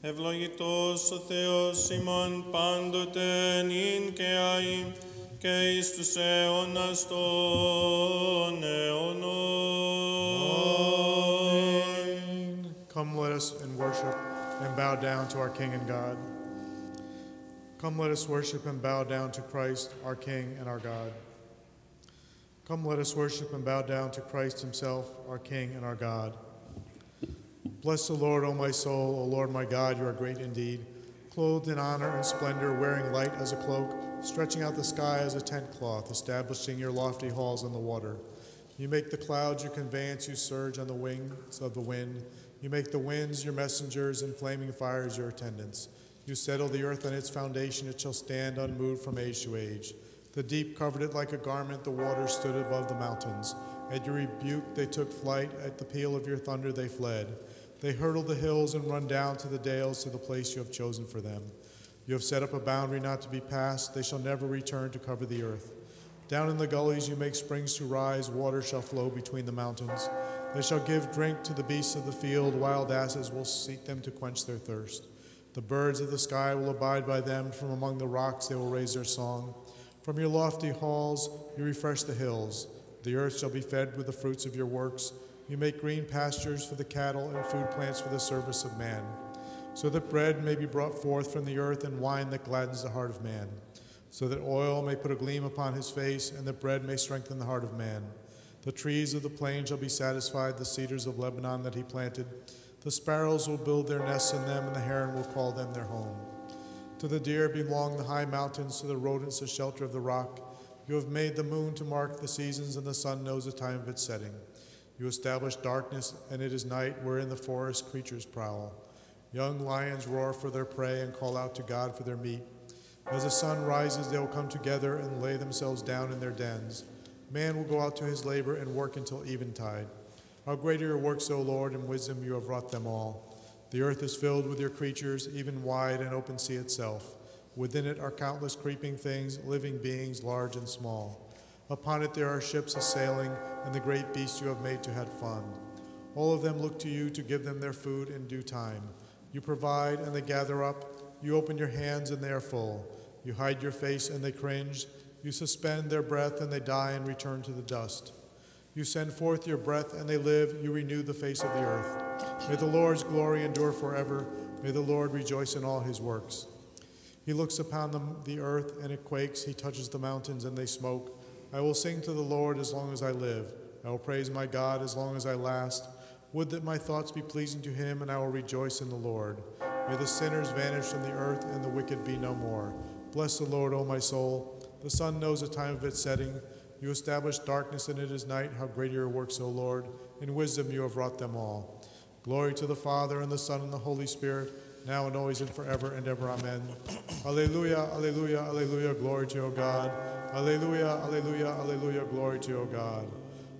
Ευλογητός ο Θεός ημών πάντοτε νυν και αεί και εις τους αιώνας των αιώνων. Come, let us and worship and bow down to our King and God. Come, let us worship and bow down to Christ, our King and our God. Come, let us worship and bow down to Christ himself, our King and our God. Bless the Lord, O my soul. O Lord my God, you are great indeed, clothed in honor and splendor, wearing light as a cloak, stretching out the sky as a tent cloth, establishing your lofty halls on the water. You make the clouds your conveyance, you surge on the wings of the wind. You make the winds your messengers and flaming fires your attendants. You settle the earth on its foundation, it shall stand unmoved from age to age. The deep covered it like a garment, the waters stood above the mountains. At your rebuke they took flight, at the peal of your thunder they fled. They hurdle the hills and run down to the dales, to the place you have chosen for them. You have set up a boundary not to be passed, they shall never return to cover the earth. Down in the gullies you make springs to rise, water shall flow between the mountains. They shall give drink to the beasts of the field, wild asses will seek them to quench their thirst. The birds of the sky will abide by them, from among the rocks they will raise their song. From your lofty halls you refresh the hills. The earth shall be fed with the fruits of your works. You make green pastures for the cattle and food plants for the service of man, so that bread may be brought forth from the earth and wine that gladdens the heart of man, so that oil may put a gleam upon his face and that bread may strengthen the heart of man. The trees of the plain shall be satisfied, the cedars of Lebanon that he planted. The sparrows will build their nests in them, and the heron will call them their home. To the deer belong the high mountains, to the rodents the shelter of the rock. You have made the moon to mark the seasons, and the sun knows the time of its setting. You establish darkness, and it is night, wherein the forest creatures prowl. Young lions roar for their prey and call out to God for their meat. As the sun rises, they will come together and lay themselves down in their dens. Man will go out to his labor and work until eventide. How great are your works, O Lord, in wisdom you have wrought them all. The earth is filled with your creatures, even wide and open sea itself. Within it are countless creeping things, living beings, large and small. Upon it there are ships a-sailing, and the great beasts you have made to have fun. All of them look to you to give them their food in due time. You provide, and they gather up. You open your hands, and they are full. You hide your face, and they cringe. You suspend their breath, and they die and return to the dust. You send forth your breath, and they live. You renew the face of the earth. May the Lord's glory endure forever. May the Lord rejoice in all his works. He looks upon the earth, and it quakes. He touches the mountains, and they smoke. I will sing to the Lord as long as I live. I will praise my God as long as I last. Would that my thoughts be pleasing to him, and I will rejoice in the Lord. May the sinners vanish from the earth, and the wicked be no more. Bless the Lord, O my soul. The sun knows the time of its setting. You establish darkness, and it is night. How great are your works, O Lord! In wisdom you have wrought them all. Glory to the Father, and the Son, and the Holy Spirit, now and always and forever and ever. Amen. Alleluia, alleluia, alleluia, glory to you, O God. Alleluia, alleluia, alleluia, glory to you, O God.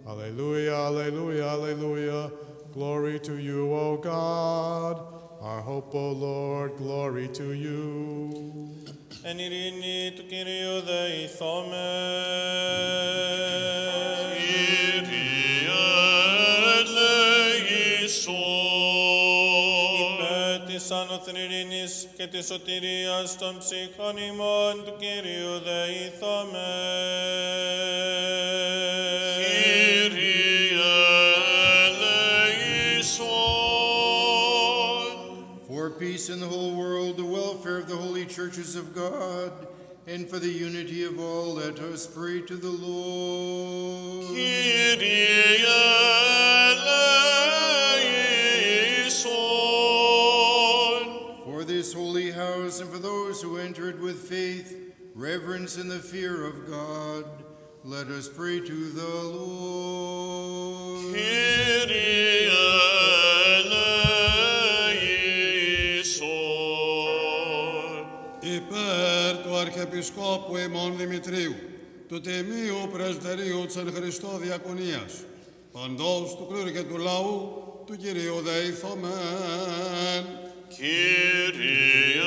Alleluia, alleluia, alleluia, glory to you, O God. Our hope, O Lord, glory to you. Εν ειρήνη του Κυρίου δεηθώμε. Κύριε ελέησον. Υπέ της άνωθεν ειρήνης και της σωτηρίας των ψυχών ημών του Κυρίου δεηθώμε. Κύριε ελέησον. For peace in the whole world, the welfare of the holy churches of God, and for the unity of all, let us pray to the Lord. Kyrie eleison. For this holy house, and for those who enter it with faith, reverence, and the fear of God, let us pray to the Lord. Kyrie eleison. Υπέρ του Αρχιεπισκόπου ημών Δημητρίου, του Τιμίου Πρεσβτερίου της Εν Χριστώ Διακονίας, παντός του κλήρου και του λαού, του Κυρίου δεηθωμέν. Kyrie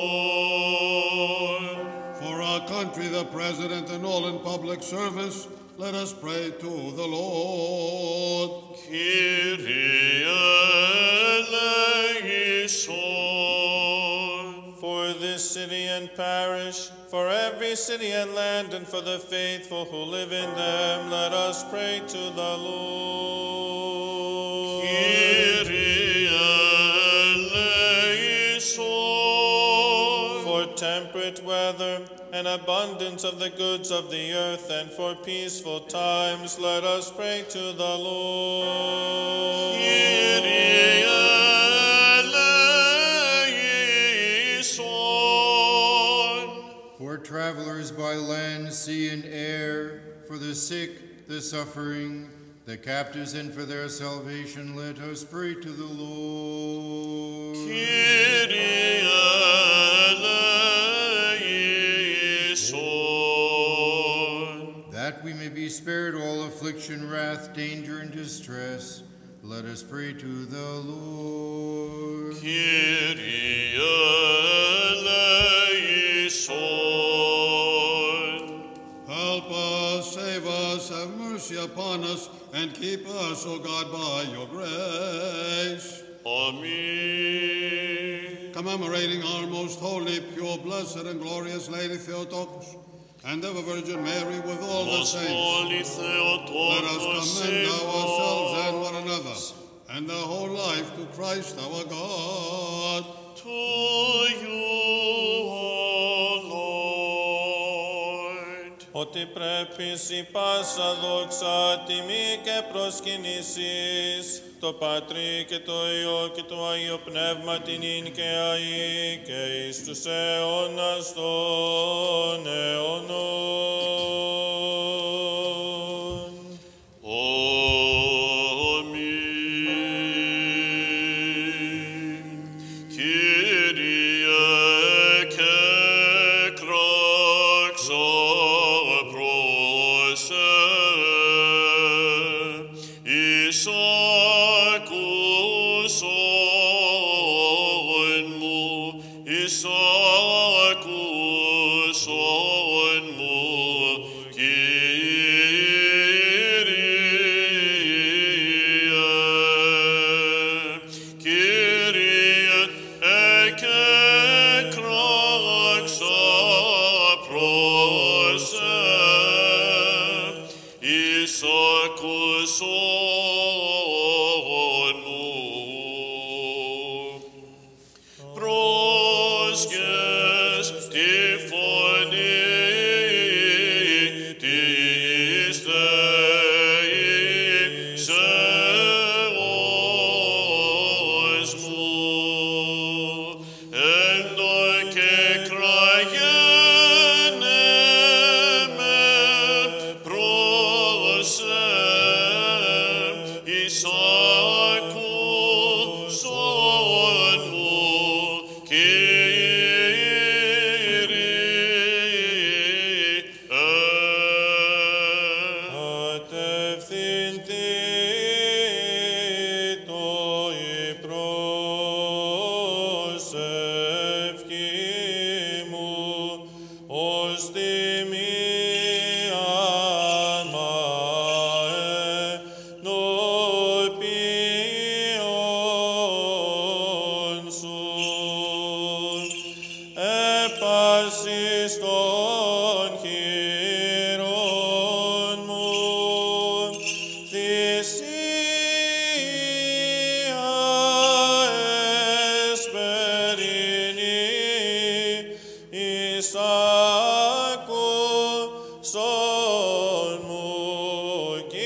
eleison. For our country, the President, and all in public service, let us pray to the Lord. Kyrie eleison. For this city and parish, for every city and land, and for the faithful who live in them, let us pray to the Lord. Kyrie eleison. For temperate weather and abundance of the goods of the earth, and for peaceful times, let us pray to the Lord. Kyrie eleison. For travelers by land, sea, and air, for the sick, the suffering, the captives, and for their salvation, let us pray to the Lord. Kyrie eleison. That we may be spared all affliction, wrath, danger, and distress, let us pray to the Lord. Kyrie eleison. Help us, save us, have mercy upon us, and keep us, O God, by your grace. Amen. Commemorating our most holy, pure, blessed, and glorious Lady Theotokos, and ever Virgin Mary with all the Most saints, holy let Theotokos, us commend ourselves and one another, and the whole life to Christ our God. to you, O Lord. Ότι πρέπει σοι πάσα δόξα, τιμή και προσκυνήσεις, το Πατρί και το Υιό και το Αγίο Πνεύμα την ίν και αεί και εις τους αιώνας των αιώνων. Αμήν. Κύριε και κράξα πρόσε, εις ακούσον μου, εις ακούσον μου, Κύριε, και κράξα πρόσε, εις ακούσον μου. Πρόσκες τη φωνή της θεήσεως μου, έντο και κραγένε με πρόσε, εις ακούσον μου, Κατευθυνθεί το η προσευχή μου, ως τιμίαν ενώπιον σου. Έπασις των χειρών μου, θυσία εσπερινή, εις ακούσον μου, Κύριε.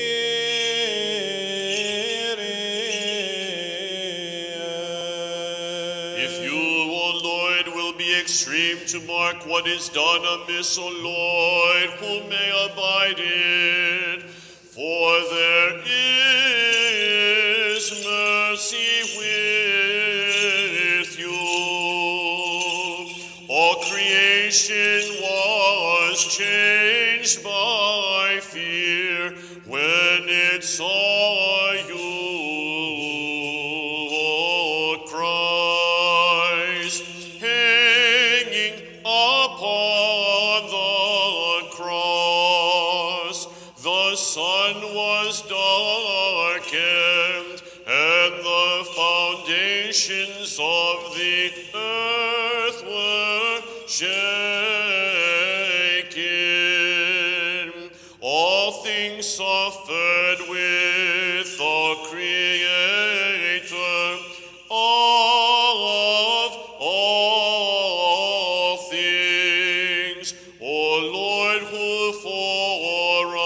If you, O Lord, will be extreme to mark what is done amiss, O Lord, who may abide it? For there is mercy with you. All creation was changed by fear when it saw you, O Christ, hanging upon the cross. The sun was darkened, and the foundation foundations of the earth were shaken. All things suffered with the Creator of all things. O Lord, who for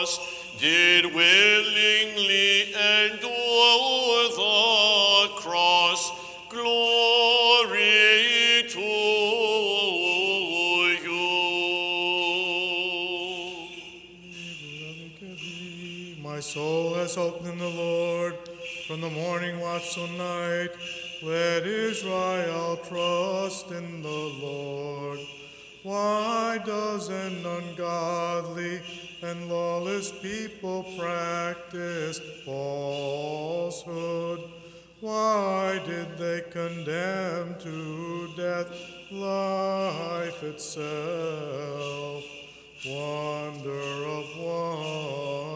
us did willingly endure the cross, glory to you. My soul has hoped in the Lord. From the morning watch till night, let Israel trust in the Lord. Why does an ungodly and lawless people practice falsehood? Why did they condemn to death life itself? Wonder of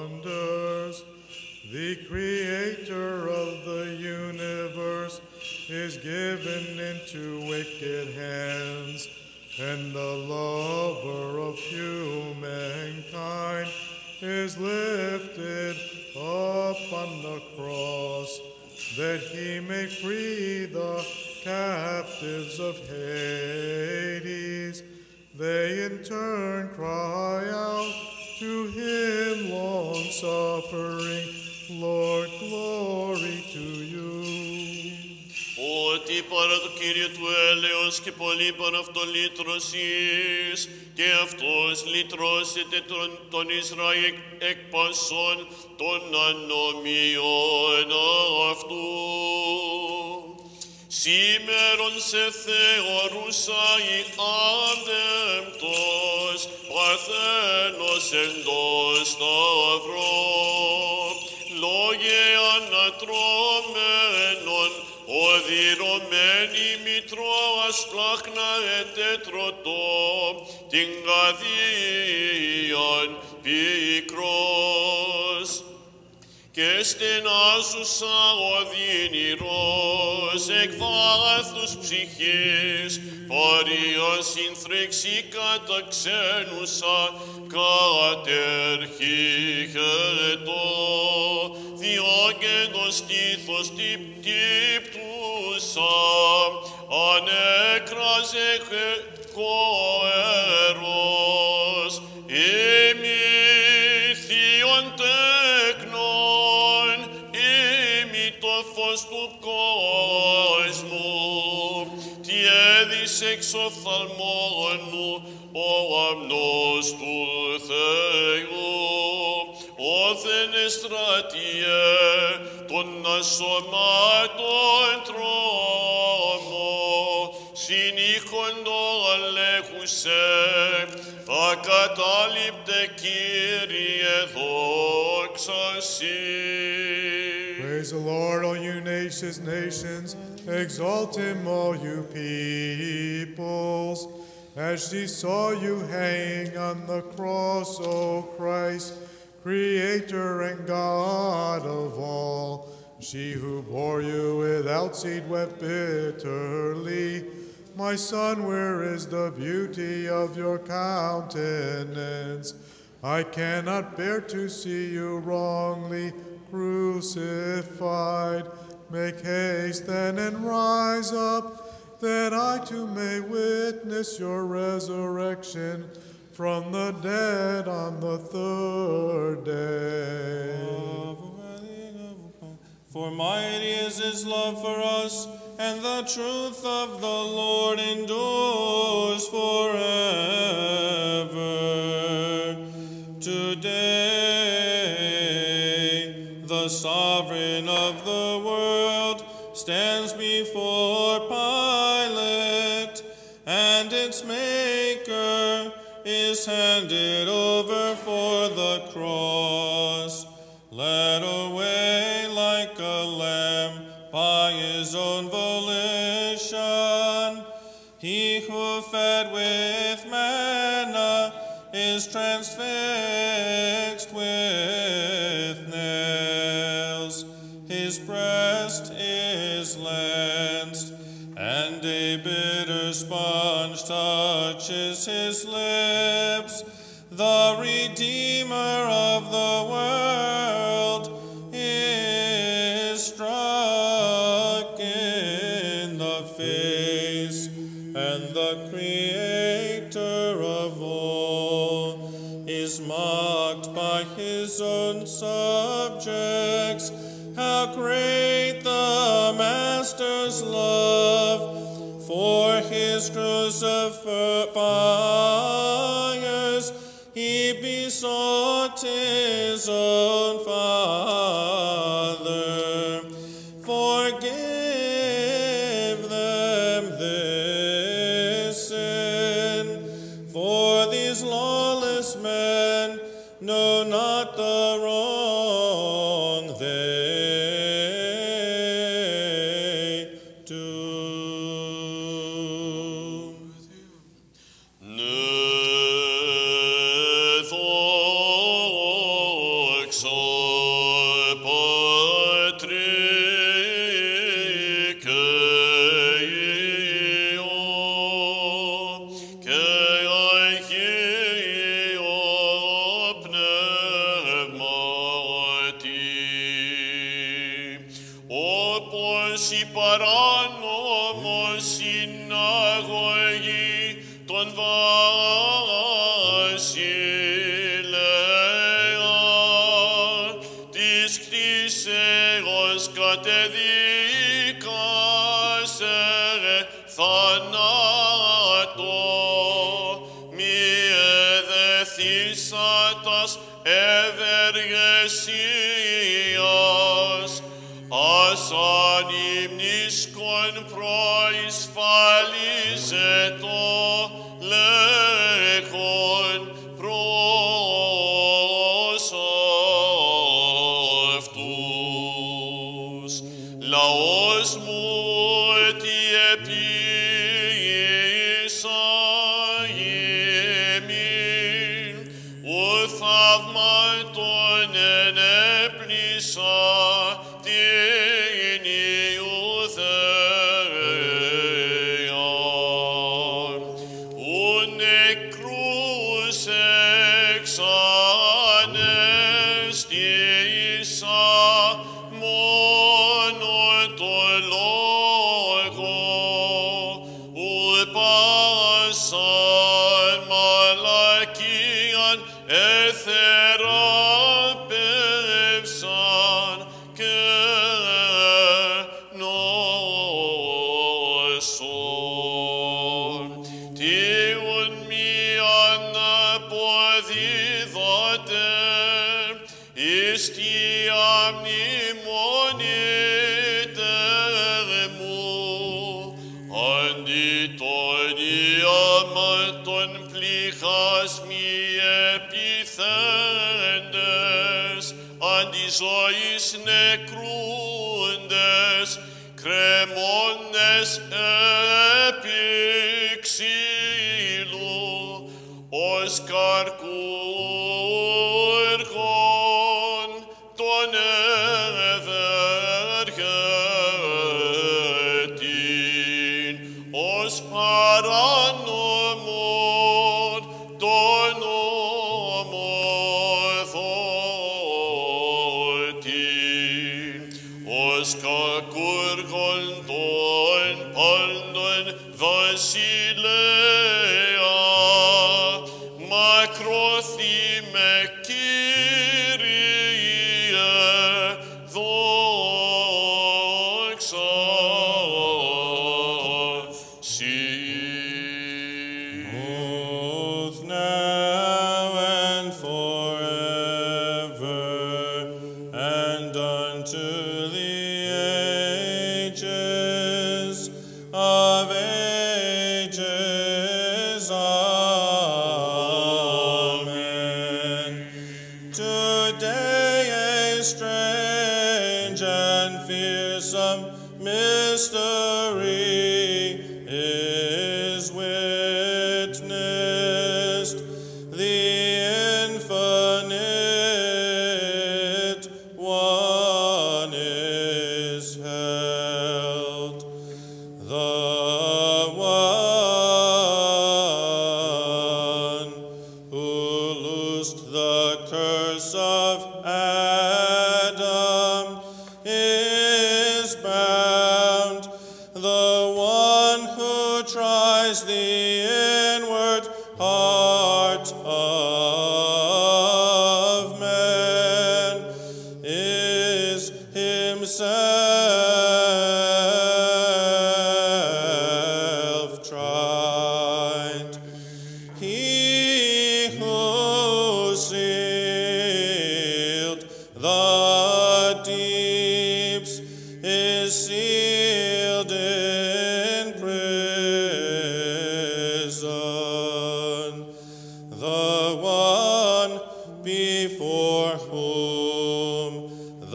wonders, the Creator of the universe is given into wicked hands, and the lover of humankind is lifted up on the cross, that he may free the captives of Hades. They in turn cry out to him, long-suffering, Lord, glory to you. Ότι παρά το Κύριο του έλεος και πολύ παρά αυτό λύτρωσης, και αυτός λυτρώσεται τον Ισραήλ εκ πασών των ανομιών αυτού. Σήμερον σε θεωρούσα η άδεμπτος, παρθένος εντός σταυρό, λόγε ανατρώμενον, οδυρωμένη μητρό ασπλάχνα ετέτρωτο, την καρδίαν πικρός. Και στενάζουσα ο δυνηρός εκ βάθους ψυχής, παρία συνθρέξη καταξένουσα, κατερχήχετο, διώκεντο στήθος τύπτουσα, ανέκραζε κοέρος, ημιθιον τέκνον, ημι το φως του κόσμου, τι έδισε εξ οφθαλμόνου ο αμνός του Θεού, όθεν εστρατιέ των ασωμάτων τρόμο, συνήχοντο αλέχουσε, ακατάληπτε Κύριε δόξα σοι. Praise the Lord, all you nations, exalt him, all you peoples. As she saw you hang on the cross, O Christ, Creator and God of all, she who bore you without seed wept bitterly. My son, where is the beauty of your countenance? I cannot bear to see you wrongly crucified. Make haste then and rise up, that I too may witness your resurrection from the dead on the third day. For mighty is his love for us, and the truth of the Lord endures forever. Today, the sovereign of the world stands before Pilate, and its maker is handed over for the cross, led away like a lamb by his own volition. He who fed with manna is transfixed with nails. His breast is is lanced, and a bitter sponge touches his lips. The Redeemer of the world is struck in the face, and the Creator of all is mocked by his own subjects. How great the Master's love for his crucifiers! He besought his own Father, forgive them this sin, for these lawless men know not the wrong they do. Ζωής νεκρούντες, κρεμόνες επί ξύλου, ως καρκούργων τον ευεργετήν, ως παράνομον τον κακούργων των πάντων βασιλέα, μακροθύμε Κύριε, δόξα Συ. Both now and forever, and unto the ages of ages. Amen. Today a strange and fearsome mystery is witnessed. The infinite One is held. the one who tries the inward heart of man is himself tried. He who sealed the deeps is sealed in prison. The one before whom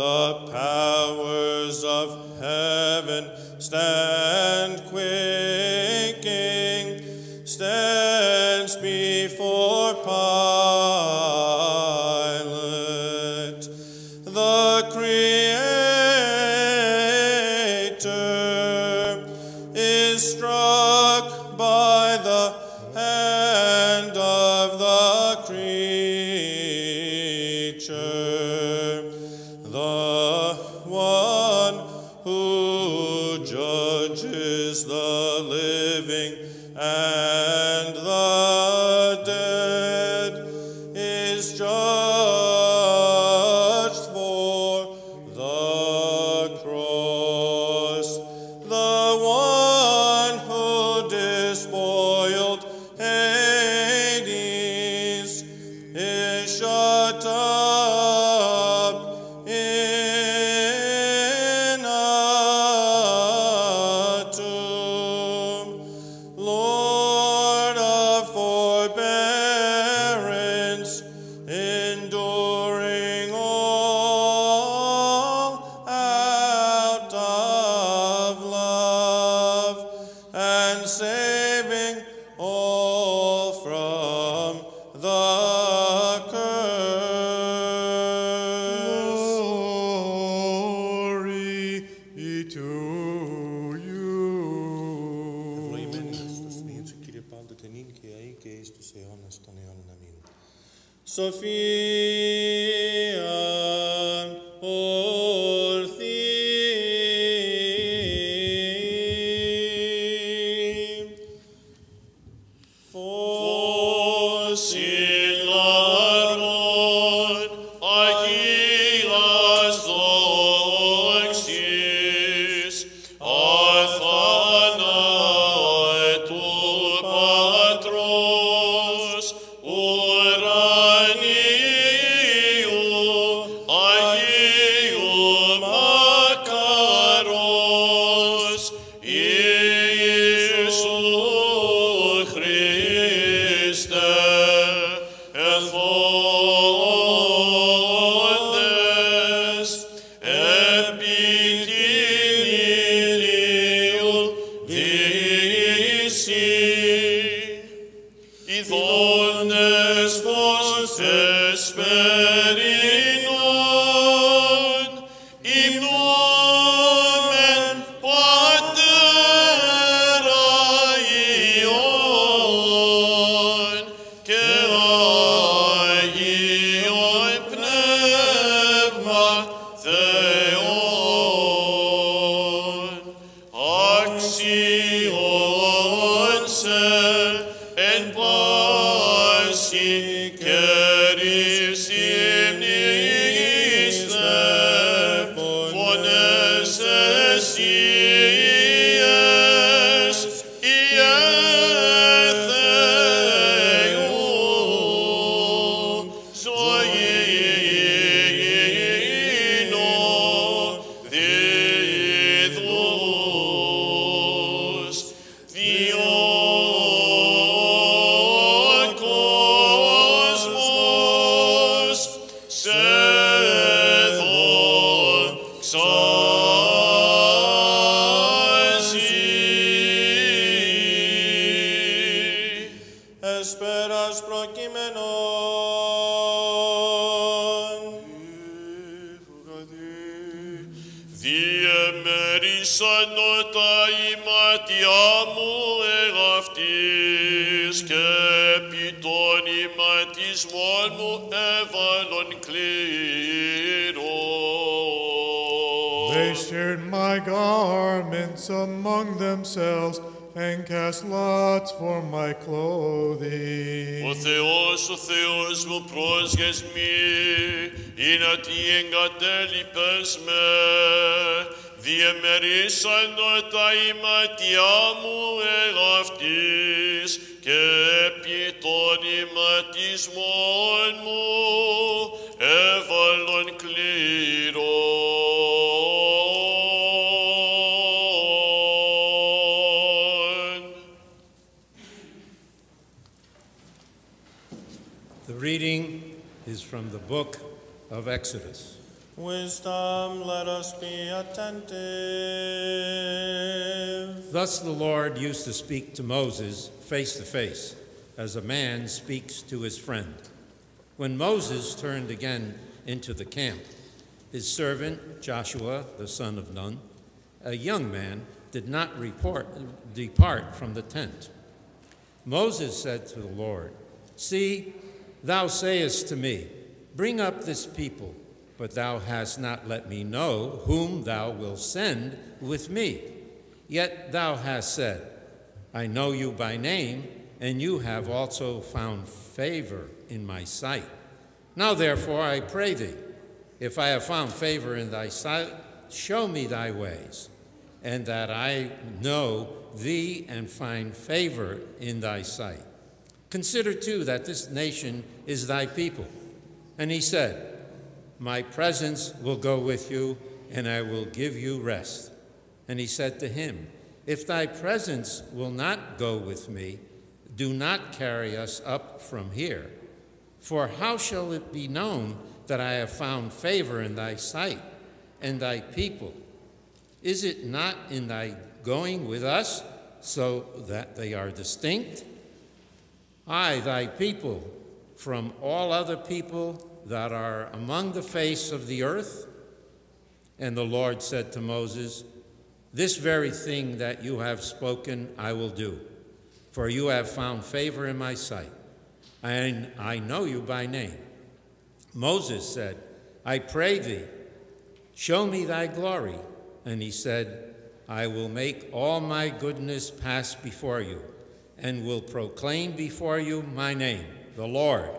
the powers of heaven stand quaking stands before Pilate. The Creator is struck by the hand of the creature. The one who judges the living and the dead is judged for the cross. The one who despoiled Hades is shut up in a tomb. Lord of forbearance, enduring all out of love, and saving all from the curse. Glory to you. Ευλογημένος Θεός Κύριε πάντοτε νυν και αεί και εις τους αιώνας των αιώνων. Αμήν. Σοφία ορθή, Φως ηλαρών, Αγίας δόξης, αθανάτου Πατρός, ουρανίου, Αγίου μακαρός, Ιησού Χριστέ, ελθόντες επί την ηλίου δύση, ειδώντες φως εσπερινών, υμνόμεν Πατέρα Υιόν και Αγίον Πνεύμα Θεόν, αξιόν σε εν πάση καιρής υμνής φωνές εσύες, Ιε Θεού, ζωήνο δίδους, κόσμος σε δοξάζει. Εσπέρας προκειμένων. Διεμέρισαν τα ηματιά μου εγαυτής και επί των ηματισμών μου έβαλον κλήρο. They shared my garments among themselves and cast lots for my clothing. Ο Θεός μου πρόσγες μη, ή να τι εγκατέλειπες με, διεμερίσαντο τα ηματιά μου εγαυτής, και επί των ηματισμών μου έβαλον κλήρων. The reading is from the book of Exodus. Wisdom, let us be attentive. Thus the Lord used to speak to Moses face to face, as a man speaks to his friend. When Moses turned again into the camp, his servant Joshua, the son of Nun, a young man, did not depart from the tent. Moses said to the Lord, "See, thou sayest to me, bring up this people, but thou hast not let me know whom thou wilt send with me. Yet thou hast said, I know you by name, and you have also found favor in my sight. Now therefore I pray thee, if I have found favor in thy sight, show me thy ways, and that I know thee and find favor in thy sight. Consider too that this nation is thy people." And he said, "My presence will go with you, and I will give you rest." And he said to him, "If thy presence will not go with me, do not carry us up from here. For how shall it be known that I have found favor in thy sight and thy people? Is it not in thy going with us, so that they are distinct? I, thy people, from all other people that are among the face of the earth?" And the Lord said to Moses, "This very thing that you have spoken I will do, for you have found favor in my sight, and I know you by name." Moses said, "I pray thee, show me thy glory." And he said, "I will make all my goodness pass before you, and will proclaim before you my name, the Lord.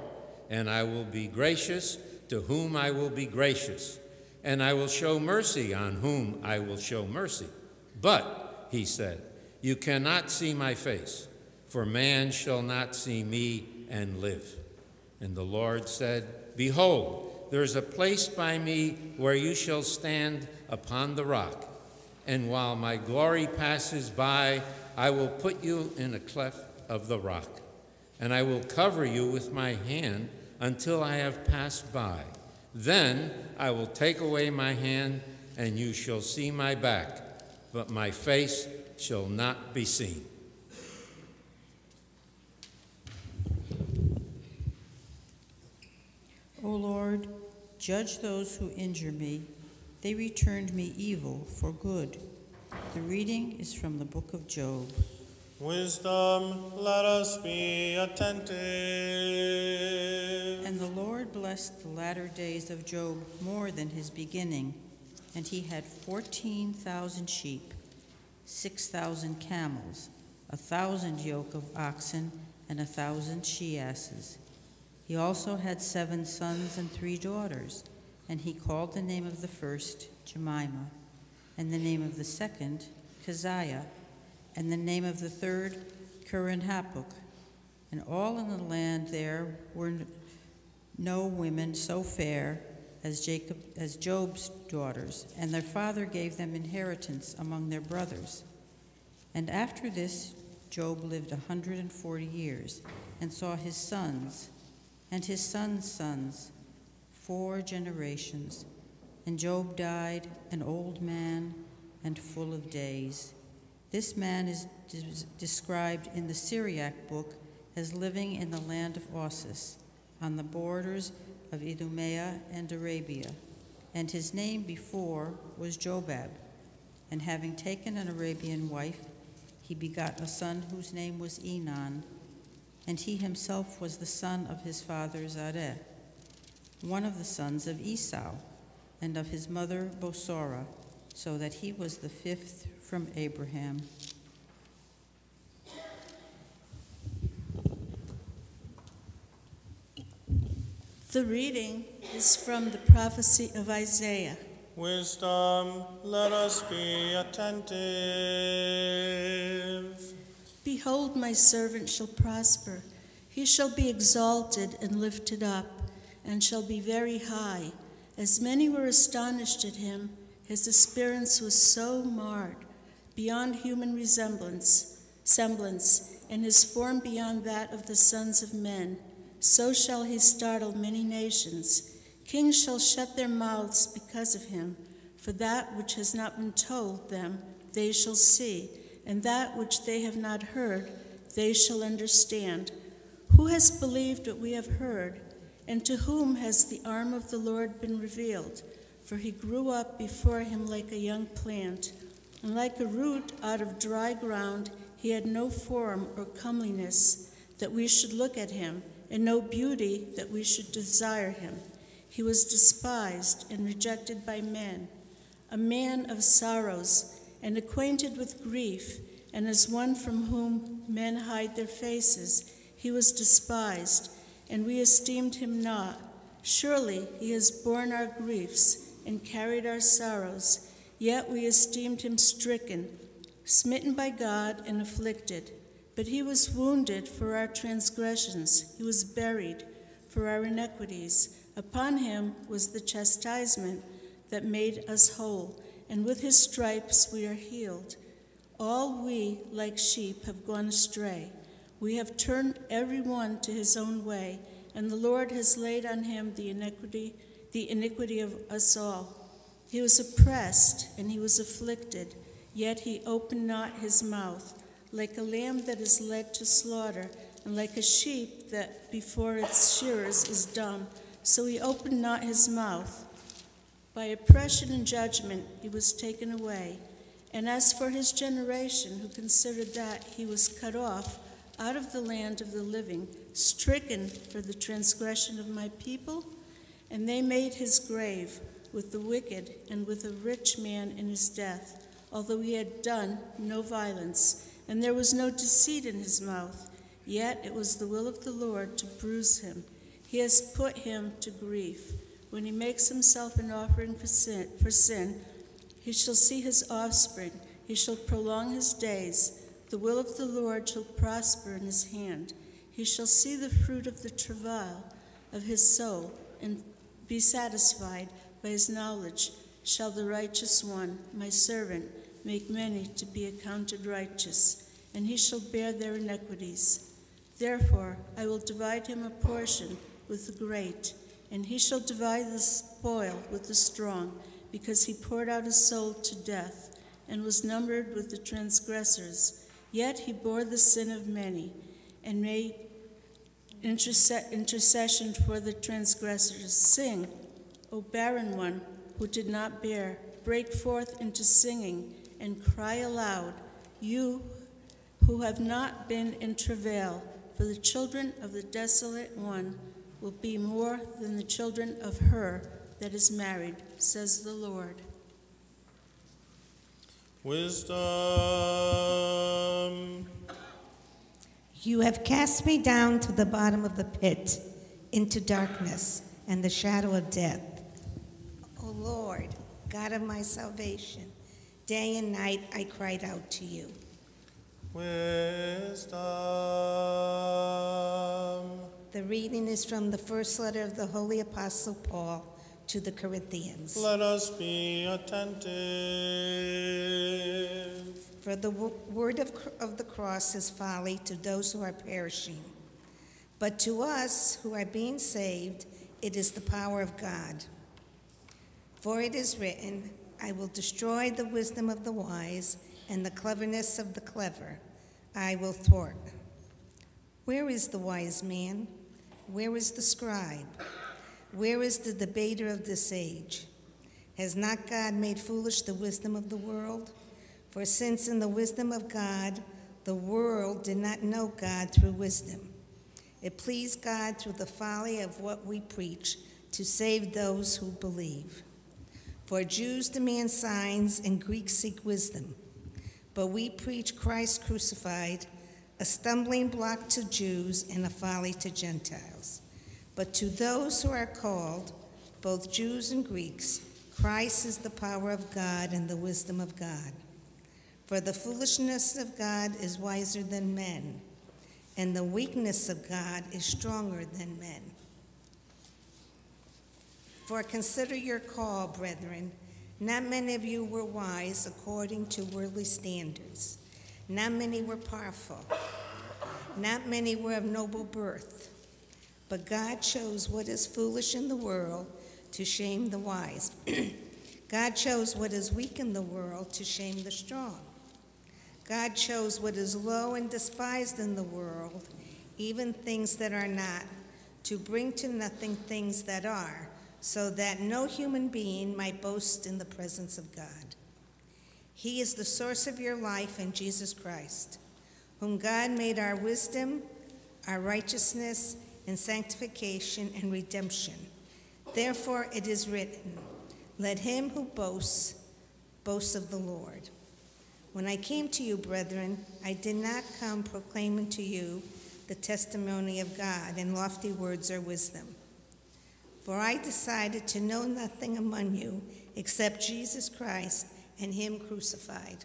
And I will be gracious to whom I will be gracious, and I will show mercy on whom I will show mercy. But," he said, "you cannot see my face, for man shall not see me and live." And the Lord said, "Behold, there is a place by me where you shall stand upon the rock, and while my glory passes by, I will put you in a cleft of the rock, and I will cover you with my hand until I have passed by. Then I will take away my hand, and you shall see my back, but my face shall not be seen." O Lord, judge those who injure me. They returned me evil for good. The reading is from the book of Job. Wisdom, let us be attentive. And the Lord blessed the latter days of Job more than his beginning, and he had 14,000 sheep, 6,000 camels, 1,000 yoke of oxen, and 1,000 she-asses. He also had 7 sons and 3 daughters, and he called the name of the first Jemimah, and the name of the second Keziah, and the name of the third Keren-Happuch. And all in the land there were no women so fair as Job's daughters, and their father gave them inheritance among their brothers. And after this Job lived 140 years, and saw his sons and his sons' sons 4 generations. And Job died an old man and full of days. This man is described in the Syriac book as living in the land of Ossus, on the borders of Idumea and Arabia. And his name before was Jobab. And having taken an Arabian wife, he begot a son whose name was Enon, and he himself was the son of his father Zareh, one of the sons of Esau, and of his mother Bosora, so that he was the fifth from Abraham. The reading is from the prophecy of Isaiah. Wisdom, let us be attentive. Behold, my servant shall prosper. He shall be exalted and lifted up, and shall be very high. As many were astonished at him, his appearance was so marred, beyond human semblance, and his form beyond that of the sons of men. So shall he startle many nations. Kings shall shut their mouths because of him, for that which has not been told them they shall see, and that which they have not heard they shall understand. Who has believed what we have heard, and to whom has the arm of the Lord been revealed? For he grew up before him like a young plant, and like a root out of dry ground. He had no form or comeliness that we should look at him, and no beauty that we should desire him. He was despised and rejected by men, a man of sorrows and acquainted with grief, and as one from whom men hide their faces. He was despised, and we esteemed him not. Surely he has borne our griefs and carried our sorrows, yet we esteemed him stricken, smitten by God, and afflicted. But he was wounded for our transgressions, he was buried for our iniquities. Upon him was the chastisement that made us whole, and with his stripes we are healed. All we, like sheep, have gone astray. We have turned every one to his own way, and the Lord has laid on him the iniquity of us all. He was oppressed, and he was afflicted, yet he opened not his mouth. Like a lamb that is led to slaughter, and like a sheep that before its shearers is dumb, so he opened not his mouth. By oppression and judgment he was taken away. And as for his generation, who considered that he was cut off out of the land of the living, stricken for the transgression of my people, and they made his grave with the wicked and with a rich man in his death, although he had done no violence, and there was no deceit in his mouth. Yet it was the will of the Lord to bruise him. He has put him to grief. When he makes himself an offering for sin, he shall see his offspring. He shall prolong his days. The will of the Lord shall prosper in his hand. He shall see the fruit of the travail of his soul, and be satisfied by his knowledge. Shall the righteous one, my servant, make many to be accounted righteous, and he shall bear their iniquities. Therefore I will divide him a portion with the great, and he shall divide the spoil with the strong, because he poured out his soul to death, and was numbered with the transgressors. Yet he bore the sin of many, and made intercession for the transgressors. Sing, O barren one who did not bear, break forth into singing, and cry aloud, you who have not been in travail, for the children of the desolate one will be more than the children of her that is married, says the Lord. Wisdom. You have cast me down to the bottom of the pit, into darkness and the shadow of death. O Lord, God of my salvation, day and night I cried out to you. Wisdom. The reading is from the first letter of the Holy Apostle Paul to the Corinthians. Let us be attentive. For the word of the cross is folly to those who are perishing, but to us who are being saved, it is the power of God. For it is written, I will destroy the wisdom of the wise, and the cleverness of the clever I will thwart. Where is the wise man? Where is the scribe? Where is the debater of this age? Has not God made foolish the wisdom of the world? For since in the wisdom of God, the world did not know God through wisdom, it pleased God through the folly of what we preach to save those who believe. For Jews demand signs and Greeks seek wisdom. But we preach Christ crucified, a stumbling block to Jews and a folly to Gentiles. But to those who are called, both Jews and Greeks, Christ is the power of God and the wisdom of God. For the foolishness of God is wiser than men, and the weakness of God is stronger than men. For consider your call, brethren. Not many of you were wise according to worldly standards. Not many were powerful. Not many were of noble birth. But God chose what is foolish in the world to shame the wise. God chose what is weak in the world to shame the strong. God chose what is low and despised in the world, even things that are not, to bring to nothing things that are, so that no human being might boast in the presence of God. He is the source of your life in Jesus Christ, whom God made our wisdom, our righteousness, and sanctification and redemption. Therefore it is written, let him who boasts, boast of the Lord. When I came to you, brethren, I did not come proclaiming to you the testimony of God in lofty words or wisdom. For I decided to know nothing among you except Jesus Christ and him crucified.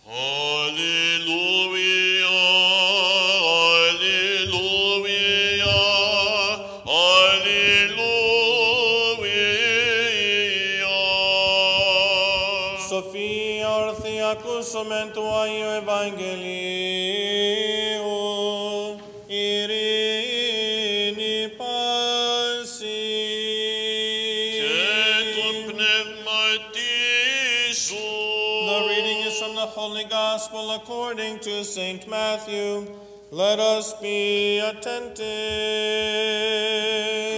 Hallelujah, hallelujah, hallelujah. Σοφία ορθή ακούσομεν του Άγιου Ευαγγελίου, ειρήνη πάση. The reading is from the Holy Gospel according to St. Matthew. Let us be attentive.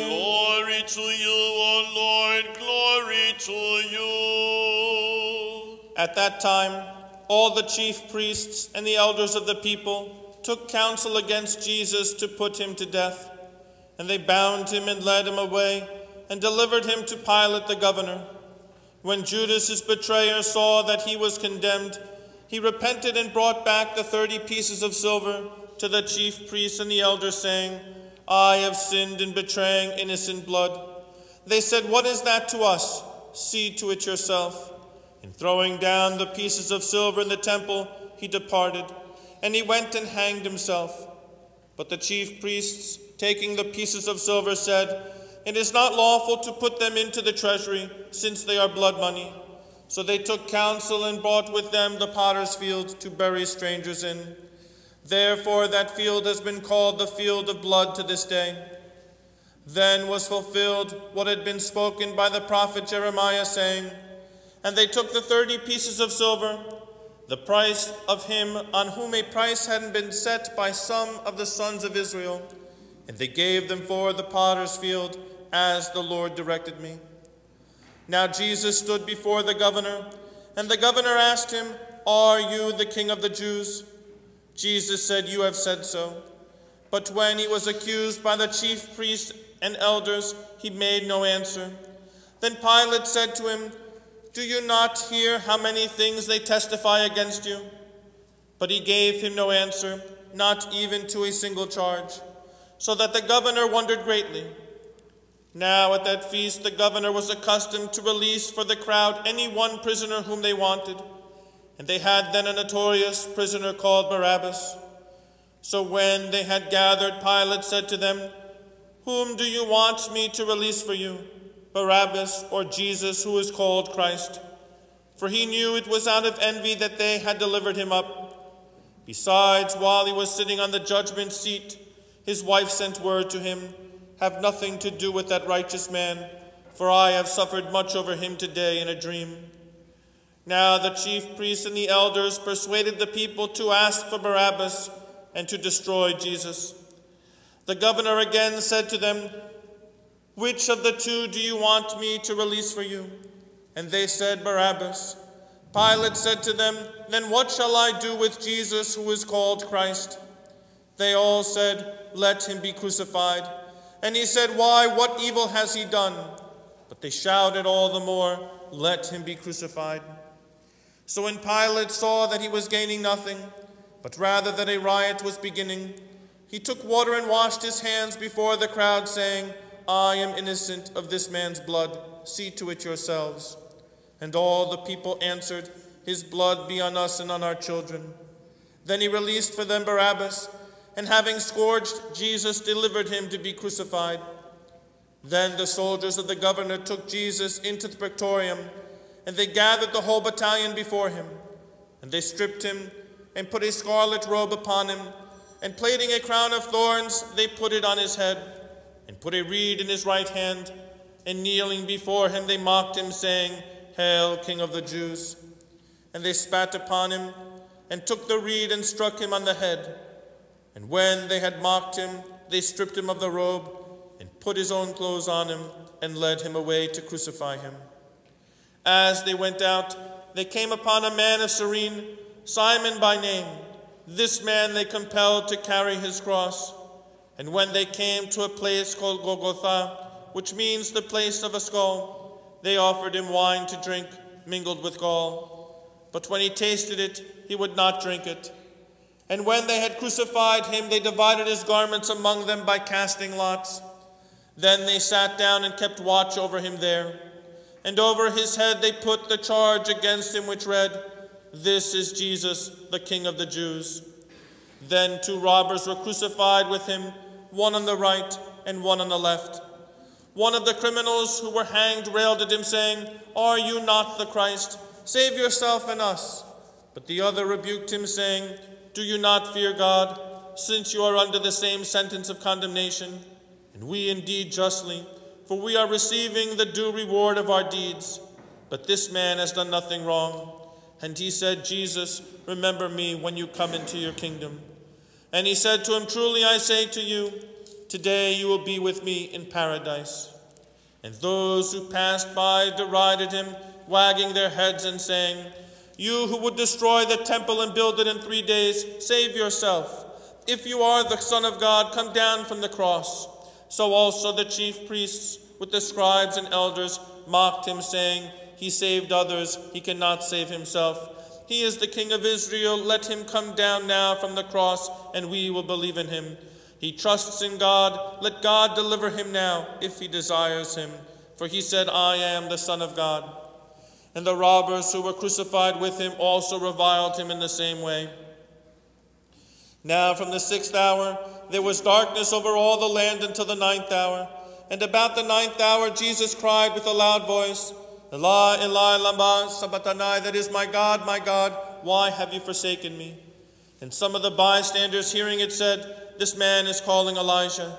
Glory to you, O Lord, glory to you. At that time, all the chief priests and the elders of the people took counsel against Jesus to put him to death. And they bound him and led him away and delivered him to Pilate the governor. When Judas, his betrayer, saw that he was condemned, he repented and brought back the 30 pieces of silver to the chief priests and the elders, saying, I have sinned in betraying innocent blood. They said, what is that to us? See to it yourself. And throwing down the pieces of silver in the temple, he departed, and he went and hanged himself. But the chief priests, taking the pieces of silver, said, it is not lawful to put them into the treasury, since they are blood money. So they took counsel and bought with them the potter's field to bury strangers in. Therefore that field has been called the field of blood to this day. Then was fulfilled what had been spoken by the prophet Jeremiah, saying, and they took the 30 pieces of silver, the price of him on whom a price hadn't been set by some of the sons of Israel, and they gave them for the potter's field, as the Lord directed me. Now Jesus stood before the governor, and the governor asked him, are you the king of the Jews? Jesus said, you have said so. But when he was accused by the chief priests and elders, he made no answer. Then Pilate said to him, do you not hear how many things they testify against you? But he gave him no answer, not even to a single charge, so that the governor wondered greatly. Now at that feast the governor was accustomed to release for the crowd any one prisoner whom they wanted, and they had then a notorious prisoner called Barabbas. So when they had gathered, Pilate said to them, whom do you want me to release for you, Barabbas or Jesus, who is called Christ? For he knew it was out of envy that they had delivered him up. Besides, while he was sitting on the judgment seat, his wife sent word to him, have nothing to do with that righteous man, for I have suffered much over him today in a dream. Now the chief priests and the elders persuaded the people to ask for Barabbas and to destroy Jesus. The governor again said to them, which of the two do you want me to release for you? And they said, Barabbas. Pilate said to them, then what shall I do with Jesus, who is called Christ? They all said, let him be crucified. And he said, why, what evil has he done? But they shouted all the more, "Let him be crucified." So when Pilate saw that he was gaining nothing, but rather that a riot was beginning, he took water and washed his hands before the crowd, saying, "I am innocent of this man's blood. See to it yourselves." And all the people answered, "His blood be on us and on our children." Then he released for them Barabbas, and having scourged Jesus, delivered him to be crucified. Then the soldiers of the governor took Jesus into the praetorium, and they gathered the whole battalion before him. And they stripped him and put a scarlet robe upon him, and plaiting a crown of thorns, they put it on his head, and put a reed in his right hand, and kneeling before him, they mocked him, saying, "Hail, King of the Jews!" And they spat upon him, and took the reed and struck him on the head. And when they had mocked him, they stripped him of the robe, and put his own clothes on him, and led him away to crucify him. As they went out, they came upon a man of Cyrene, Simon by name. This man they compelled to carry his cross. And when they came to a place called Golgotha, which means the place of a skull, they offered him wine to drink, mingled with gall. But when he tasted it, he would not drink it. And when they had crucified him, they divided his garments among them by casting lots. Then they sat down and kept watch over him there. And over his head they put the charge against him, which read, "This is Jesus, the King of the Jews." Then 2 robbers were crucified with him, one on the right and one on the left. One of the criminals who were hanged railed at him, saying, "Are you not the Christ? Save yourself and us." But the other rebuked him, saying, "Do you not fear God, since you are under the same sentence of condemnation? And we indeed justly, for we are receiving the due reward of our deeds. But this man has done nothing wrong." And he said, "Jesus, remember me when you come into your kingdom." And he said to him, "Truly I say to you, today you will be with me in paradise." And those who passed by derided him, wagging their heads and saying, "You who would destroy the temple and build it in 3 days, save yourself. If you are the Son of God, come down from the cross." So also the chief priests with the scribes and elders mocked him, saying, "He saved others, he cannot save himself. He is the King of Israel. Let him come down now from the cross, and we will believe in him. He trusts in God. Let God deliver him now, if he desires him. For he said, 'I am the Son of God.'" And the robbers who were crucified with him also reviled him in the same way. Now from the 6th hour there was darkness over all the land until the 9th hour. And about the 9th hour Jesus cried with a loud voice, "Eli, Eli, lama sabachthani," that is, my God, why have you forsaken me?" And some of the bystanders hearing it said, "This man is calling Elijah."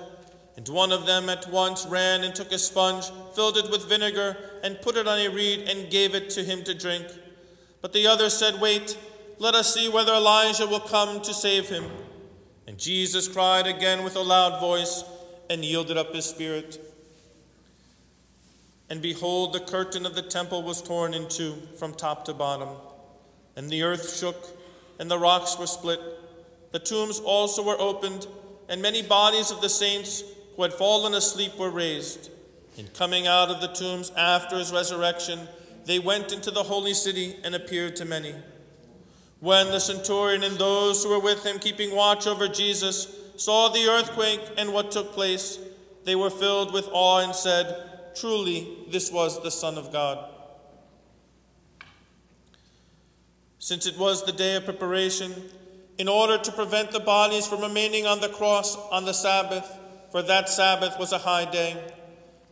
And one of them at once ran and took a sponge, filled it with vinegar, and put it on a reed, and gave it to him to drink. But the other said, "Wait, let us see whether Elijah will come to save him." And Jesus cried again with a loud voice, and yielded up his spirit. And behold, the curtain of the temple was torn in two from top to bottom. And the earth shook, and the rocks were split. The tombs also were opened, and many bodies of the saints who had fallen asleep were raised. And coming out of the tombs after his resurrection, they went into the holy city and appeared to many. When the centurion and those who were with him keeping watch over Jesus saw the earthquake and what took place, they were filled with awe and said, "Truly, this was the Son of God." Since it was the day of preparation, in order to prevent the bodies from remaining on the cross on the Sabbath, for that Sabbath was a high day,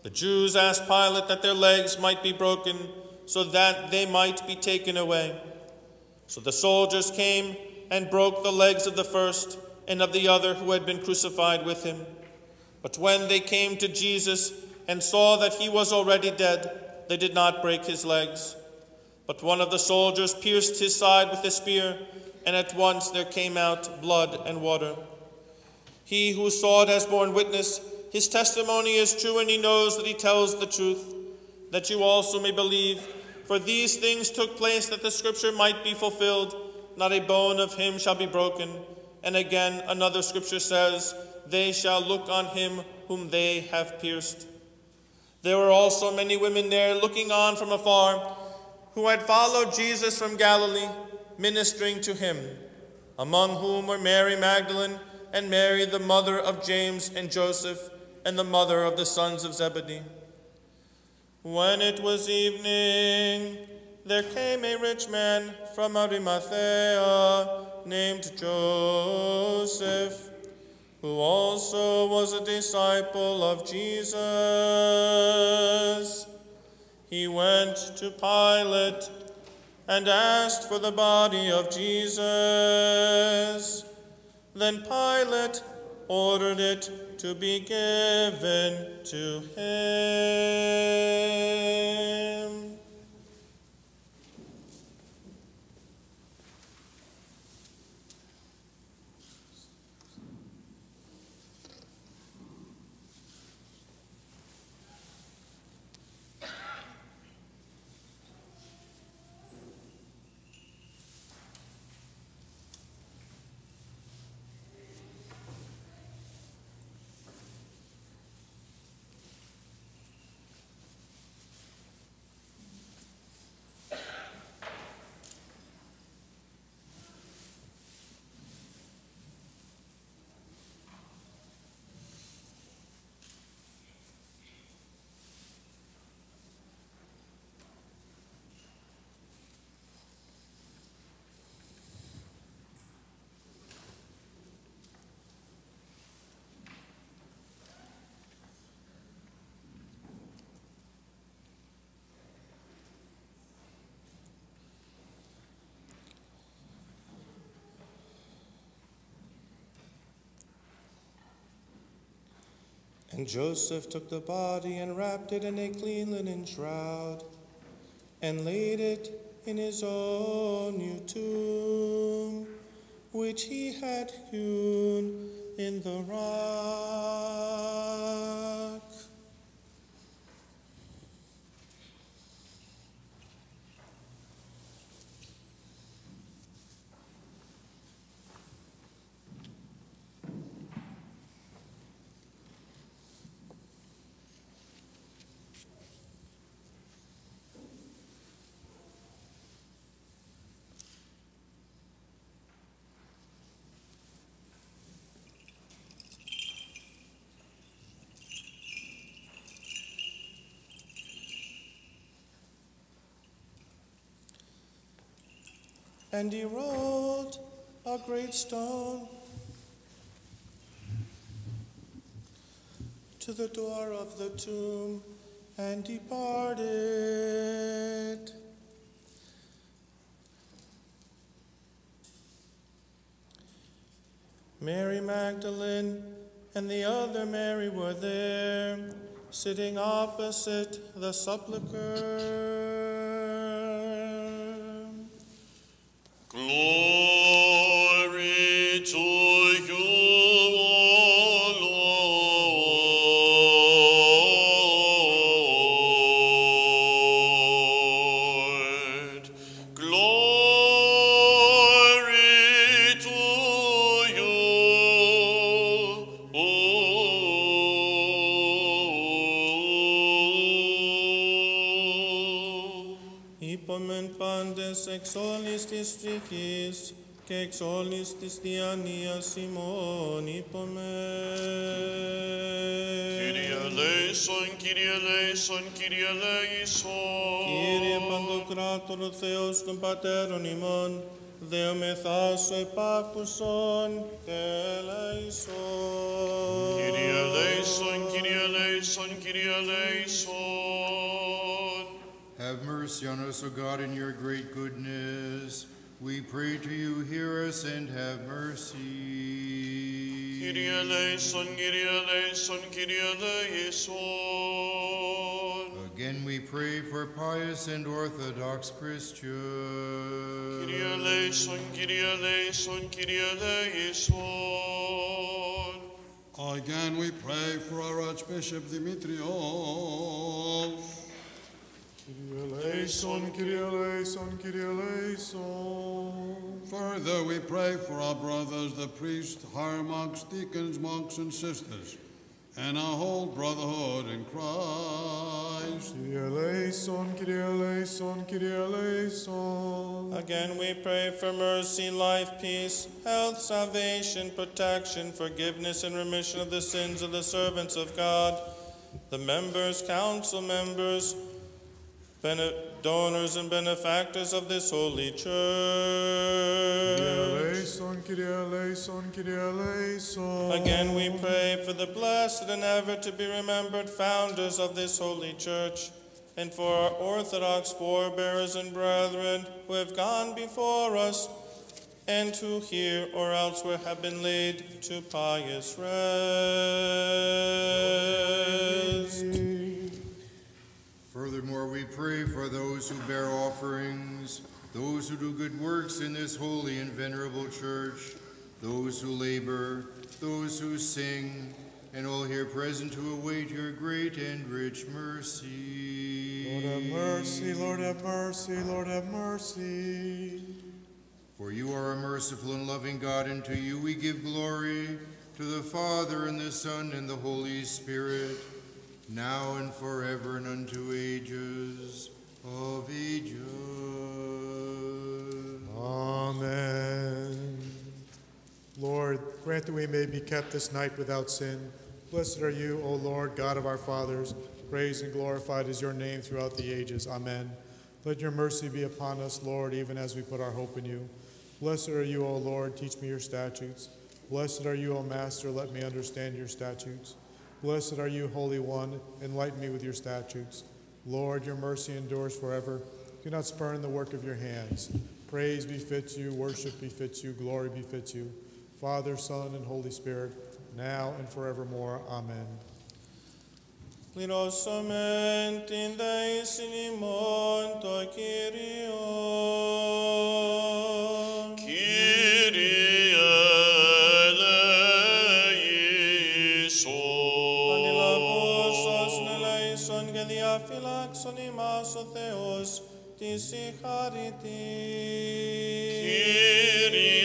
the Jews asked Pilate that their legs might be broken, so that they might be taken away. So the soldiers came and broke the legs of the first and of the other who had been crucified with him. But when they came to Jesus and saw that he was already dead, they did not break his legs. But one of the soldiers pierced his side with a spear, and at once there came out blood and water. He who saw it has borne witness. His testimony is true, and he knows that he tells the truth, that you also may believe. For these things took place that the scripture might be fulfilled, not a bone of him shall be broken. And again another scripture says, they shall look on him whom they have pierced. There were also many women there looking on from afar, who had followed Jesus from Galilee, ministering to him, among whom were Mary Magdalene and Mary, the mother of James and Joseph, and the mother of the sons of Zebedee. When it was evening, there came a rich man from Arimathea named Joseph, who also was a disciple of Jesus. He went to Pilate and asked for the body of Jesus. Then Pilate ordered it to be given to him. And Joseph took the body and wrapped it in a clean linen shroud and laid it in his own new tomb, which he had hewn in the rock. And he rolled a great stone to the door of the tomb and departed. Mary Magdalene and the other Mary were there, sitting opposite the sepulchre. Glory to you, O Lord. Glory to you, O Υπομεν πάντες εξ όλης της ψυχής και εξ όλης της διανοίας ημών υπομεν. Kyrie eleison, Kyrie eleison, Kyrie eleison. Κύριε Παντοκράτορ Θεός των Πατέρων ημών, δεομεθά σου επάκουσον και ελέησον. Kyrie eleison, Kyrie eleison, Kyrie eleison. Have mercy on us, O God, in your great goodness. We pray to you, hear us and have mercy. Kyrie eleison, Kyrie eleison, Kyrie eleison. Again we pray for pious and orthodox Christians. Kyrie eleison, Kyrie eleison, Kyrie eleison. Again we pray for our Archbishop Dimitrios. Kyrie eleison, Kyrie eleison, Kyrie eleison. Further, we pray for our brothers, the priests, hierarchs, deacons, monks, and sisters, and our whole brotherhood in Christ. Kyrie eleison, Kyrie eleison, Kyrie eleison. Again we pray for mercy, life, peace, health, salvation, protection, forgiveness, and remission of the sins of the servants of God, the members, council members, donors, and benefactors of this holy church. Kyrie eleison, Kyrie eleison, Kyrie eleison. Again we pray for the blessed and ever to be remembered founders of this holy church, and for our Orthodox forebearers and brethren who have gone before us, and who here or elsewhere have been laid to pious rest. Furthermore, we pray for those who bear offerings, those who do good works in this holy and venerable church, those who labor, those who sing, and all here present who await your great and rich mercy. Lord have mercy, Lord have mercy, Lord have mercy. For you are a merciful and loving God, and to you we give glory, to the Father, and the Son, and the Holy Spirit, now and forever, and unto ages of ages. Amen. Lord, grant that we may be kept this night without sin. Blessed are you, O Lord, God of our fathers. Praised and glorified is your name throughout the ages. Amen. Let your mercy be upon us, Lord, even as we put our hope in you. Blessed are you, O Lord, teach me your statutes. Blessed are you, O Master, let me understand your statutes. Blessed are you, Holy One, enlighten me with your statutes. Lord, your mercy endures forever. Do not spurn the work of your hands. Praise befits you, worship befits you, glory befits you. Father, Son, and Holy Spirit, now and forevermore. Amen. Πληρώσομεν την δέησιν ημών το Κύριον. Kyrie eleison. Αντιλαβούσος ελέησον και διαφυλάξον ημάς ο Θεός της συγχαρητή. Kyrie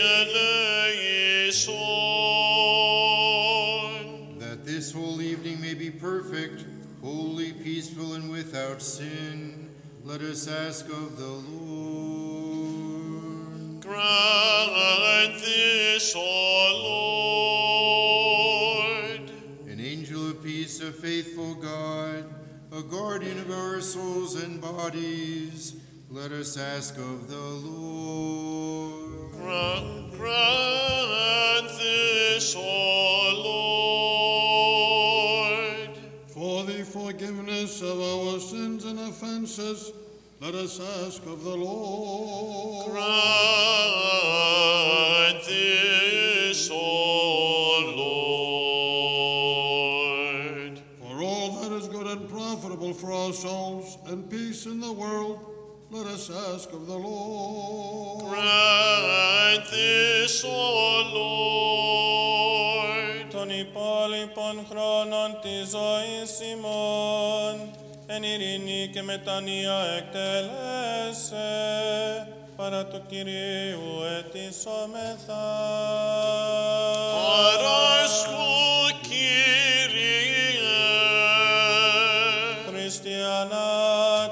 eleison. That this whole evening may be perfect, holy, peaceful, and without sin, let us ask of the Lord. Grant this, O Lord. An angel of peace, a faithful God, a guardian of our souls and bodies, let us ask of the Lord. Grant this, O Lord. For the forgiveness of our sins and offenses, let us ask of the Lord. Grant this, O Lord. For all that is good and profitable for our souls and peace in the world, let us ask of the Lord. Grant this, O Lord. Των υπόλοιπων χρόνων της ζωής ημών, εν ειρήνη και μετανία εκτέλεσε, παρά του Κυρίου αιτήσομεθα. Παράσχου, Κύριε. Χριστιανά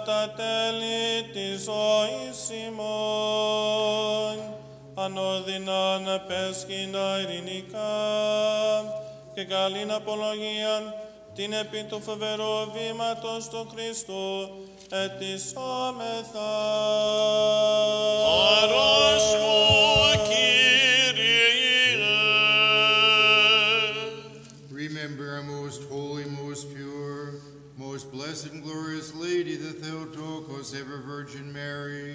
τα τέλη της ζωής ημών, ανώδυνα να πέσχυνα ειρηνικά και καλήν απολογίαν την επί του φοβερού βήματος του Χριστού αιτήσομεθα. Παράσχου, Κύριε. Remember our most holy, most pure, most blessed and glorious Lady, the Theotokos, ever Virgin Mary.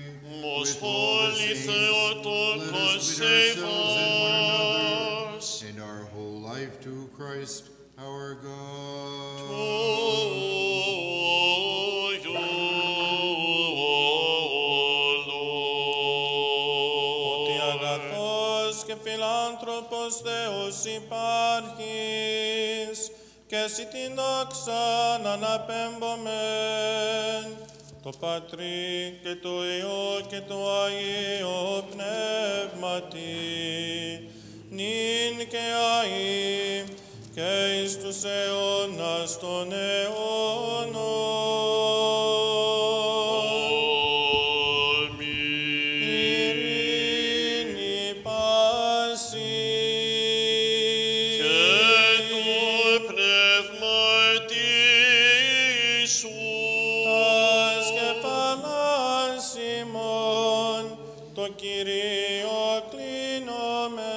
Most with all the holy saints, Theotokos, let us commit save ourselves and one another us. and our whole life to Christ our God. To you, Ότι Lord. αγαθός και φιλάνθρωπος Θεός υπάρχεις, και εσύ την δόξα να αναπέμπομεν, το Πατρί και το Υιό και το Αγίο Πνεύματι, νυν και αεί και εις τους αιώνας αιώνας των αιώνων. Ειρήνη πάση τας κεφαλάς ημών το Κυρίο κλείνομεν.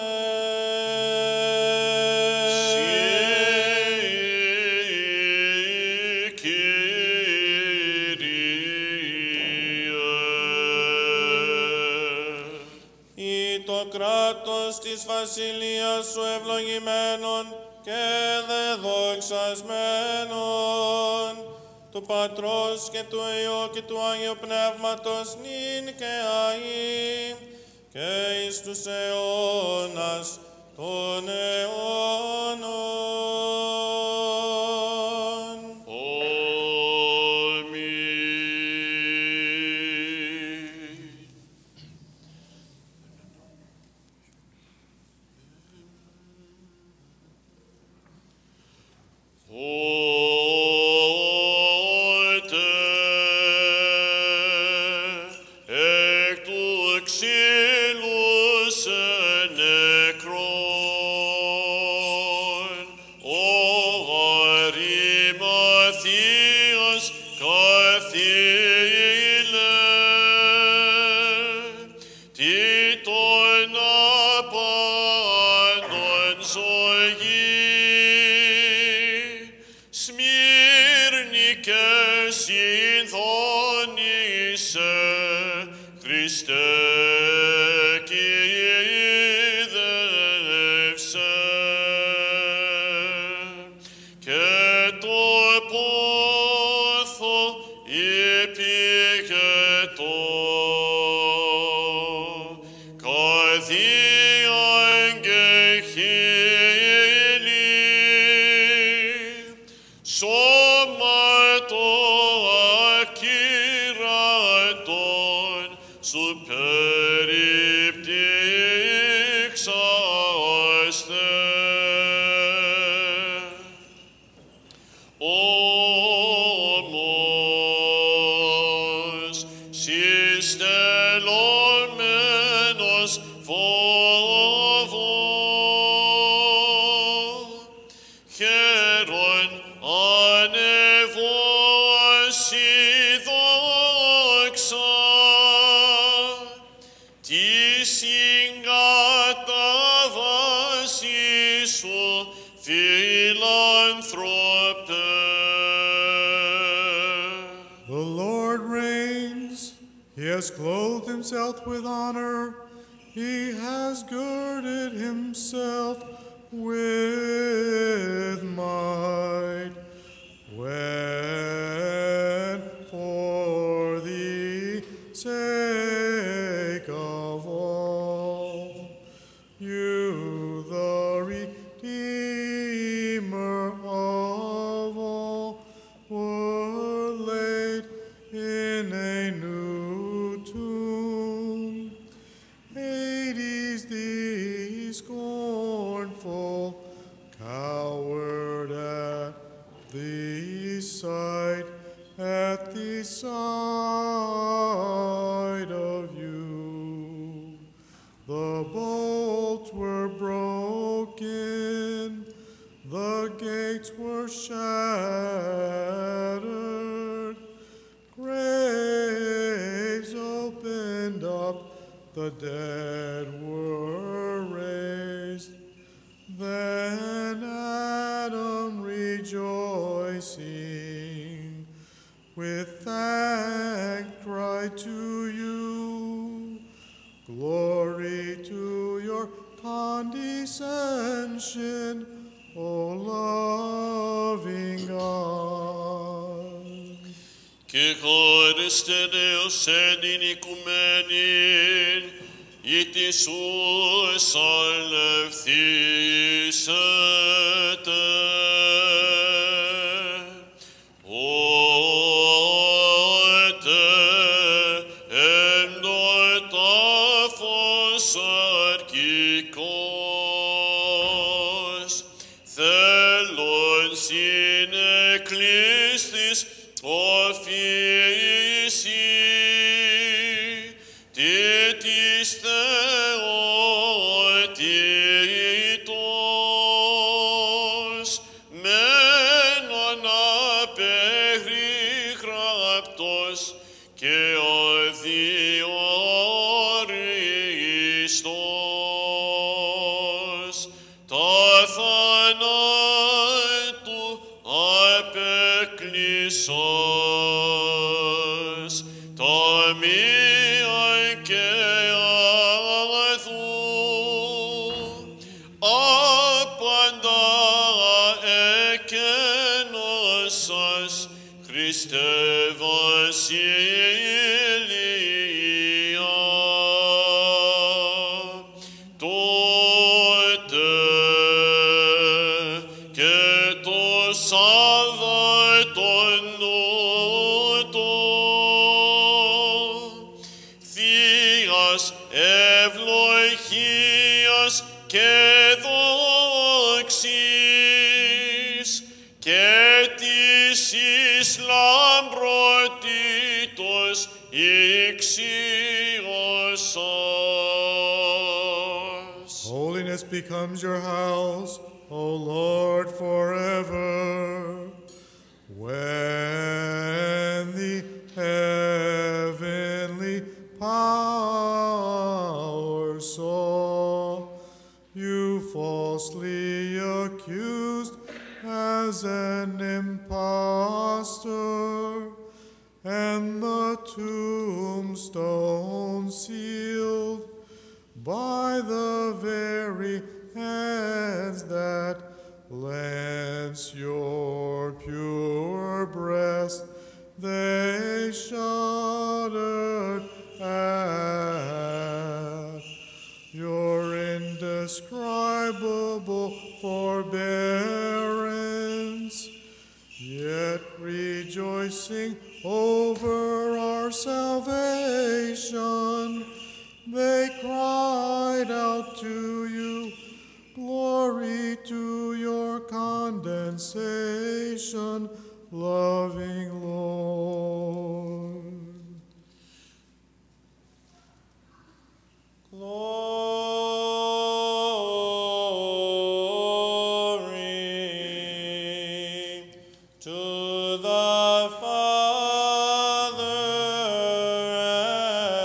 Ή το κράτος της βασιλείας σου ευλογημένων και δεδοξασμένων, του Πατρός και του Υιού και του Αγίου Πνεύματος νυν και αεί και εις τους αιώνας των αιώνων. Clothed himself with honor, he has girded himself with might. When for the sake of all, you, the Redeemer of all, were laid in a new tomb. Hades, the scornful, cowered at the sight of you. The bolts were broken, the gates were shattered, graves opened up, the dead were raised. Then Adam, rejoicing, with thanks cried to you, glory to your condescension, O loving God. Και χώριστε Δεός εν την οικουμένην, ητι σου σαλευθήσετε. Ότε έντο τάφος αρκικός, θέλον συνεχίσεις Χριστέ βασιλεία, τότε και το Σάββατο νότο, Θείας ευλογίας και δόξης και της εις λαμπρότητος ηξίωσας. Holiness becomes your house, O Lord, forever. When the heavenly power saw you falsely accused as an impostor, and the tombstone sealed by the very hands that lance your pure breast, they shuddered at your indescribable forbearance, yet rejoicing over our salvation, they cried out to you, "Glory to your condescension, loving Lord." Glory to the Father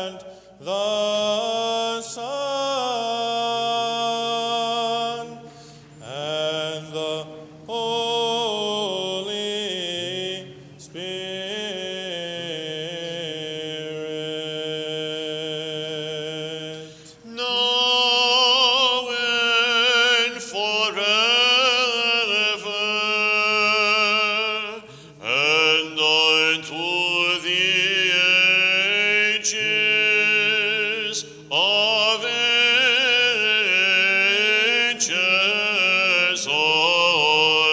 and the Son and the Holy Spirit. Now and forever, and unto the ages of ages.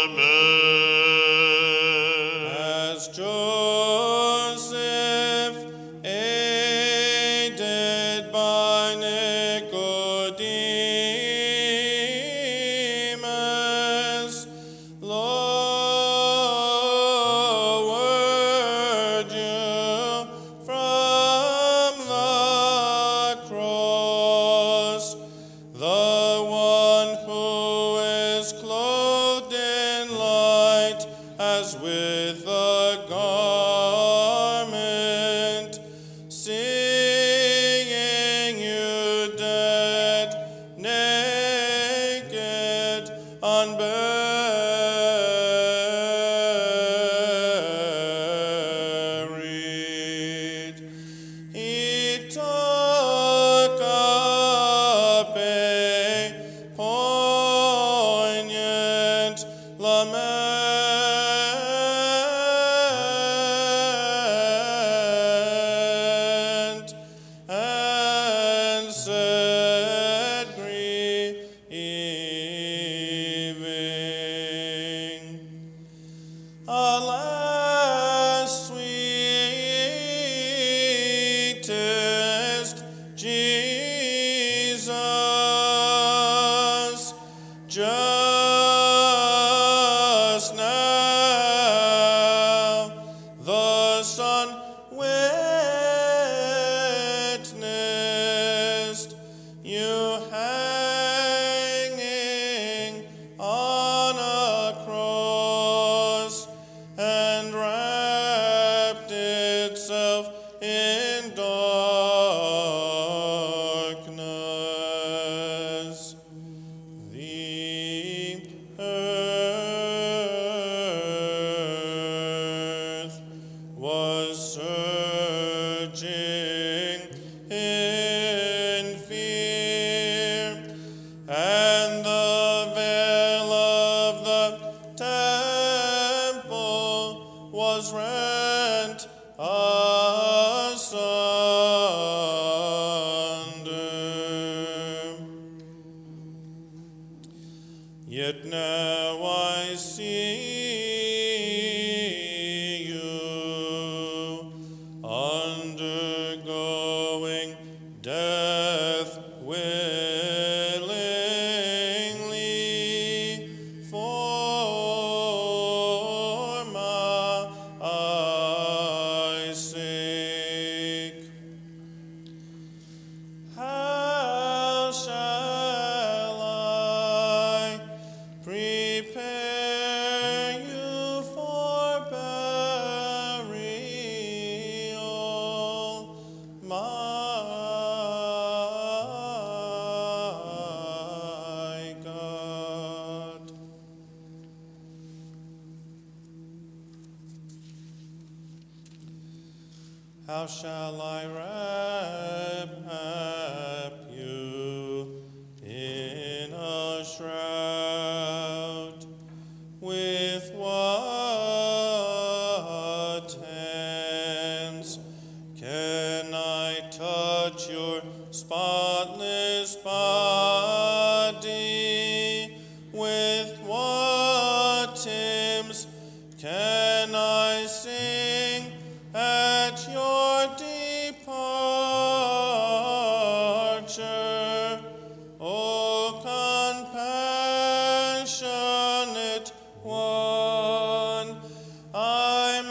Amen. As Joseph, aided by Nicodemus, lowered you from the cross, the one who is clothed in light as with a garment, seeing you dead, naked, unburied. He took up a poignant lament and said, grieving, "Alas, sweetest Jesus, just now the Son witnessed you hanging on a cross, and wrapped itself in darkness. The earth was surging in fear, and the veil of the temple was rent Yet now I see you undergoing death willingly for my sake. How shall I prepare you for burial, my God? How shall I wrap you in a shroud? With what hands can I touch your spotless body? With what hymns can I sing at your departure? O compassionate one, I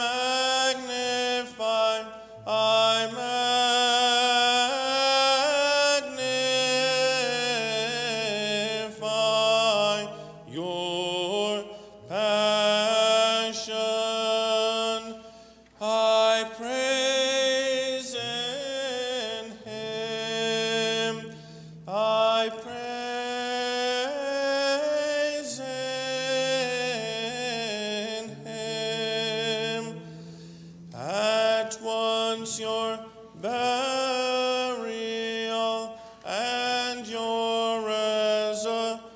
magnify your passion. I praise in him. I praise in him. At once your burial and your resurrection,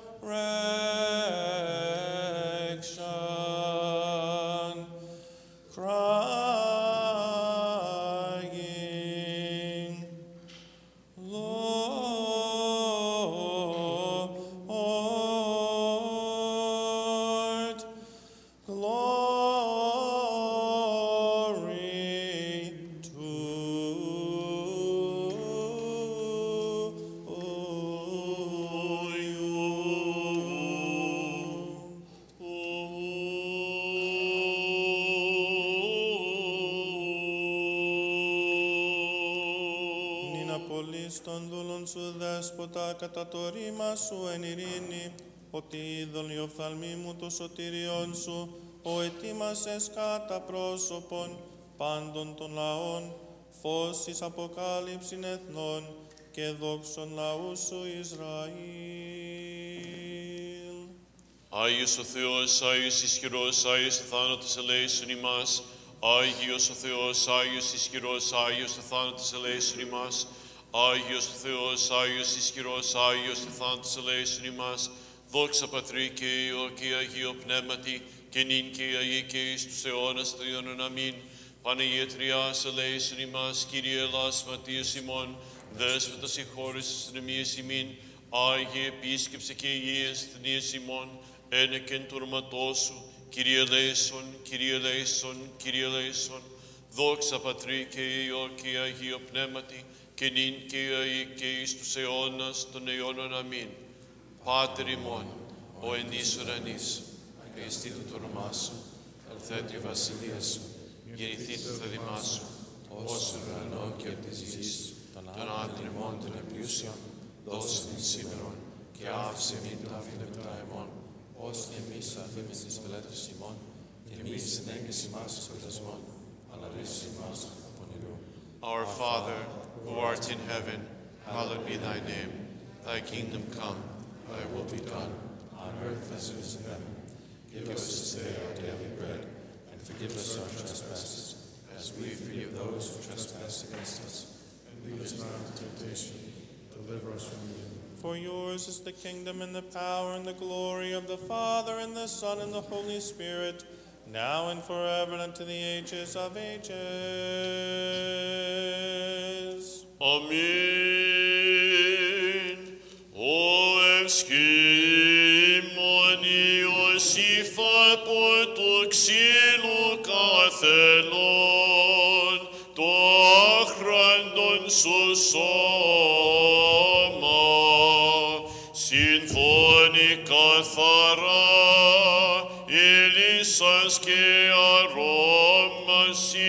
crying, Lord, glory to you. Νίνα πολλής των δούλων σου δέσποτα κατά το ρήμα σου εν ειρήνη, ότι είδον η οφθαλμή μου το σωτήριον σου, ο ετοίμασες κατά πρόσωπον πάντων των λαών, φως εις αποκάλυψην εθνών και δόξων λαού σου Ισραήλ. Άγιος ο Θεός, Άγιος ισχυρός, Άγιος ο θάνατος ελέησον ημάς. Άγιος ο Θεός, Άγιος ισχυρός, Άγιος ο θάνατος ελέησον ημάς. Άγιος ο Θεός, Άγιος ισχυρός, Άγιος ο θάνατος ελέησον ημάς. Δόξα Πατρί και Υιό και Αγίο Πνεύματι, και νυν και αεί και εις τους αιώνας των αιώνων. Αμήν. Παναγία Τριάς ελέησον ημάς, Κύριε Ελλάς ματίας ημών, Δέσποτας ηχώρησης αστυνομίας ημίν, Άγιε Επίσκεψε και Υιές ασθενείας ημών, ένεκεν του ορματός σου, Κύριε ελέησον, Κύριε ελέησον, Κύριε ελέησον. Δόξα Πατρί και Υιό και Αγίο Πνεύματι, και νυν και αεί και εις τους αιώνας των αιώνων. Αμήν. Πάτερ ημών, ο εν εις ουρανής, αγιαστήτω το όνομά σου, ελθέτω η βασιλεία σου, γεννηθήτω το θέλημά σου, ως ουρανό και απ' της γης, των άντρων ημών των επλούσιων, δώσε μην σήμερον, και άφησε μην τα αφήνευτα ημών, ως και εμείς αφήμες τις βελέτρες ημών, και εμείς ενέγγες ημάς εις πειρασμών, αλλά ρίσεις ημάς από νερού. Our Father, who art in heaven, hallowed be thy name. Thy kingdom come, thy will be done, on earth as it is in heaven. Give us this day our daily bread, and forgive us our trespasses, as we forgive those who trespass against us. And lead us not into temptation, deliver us from evil. For yours is the kingdom and the power and the glory of the Father and the Son and the Holy Spirit, now and forever and unto the ages of ages. Amen. O ευσκήμων ψήφα από του ξύλου καθελών, το άχραντον σου σώμα, συμφώνει καθαρά, ήλισσας και αρώμασιν,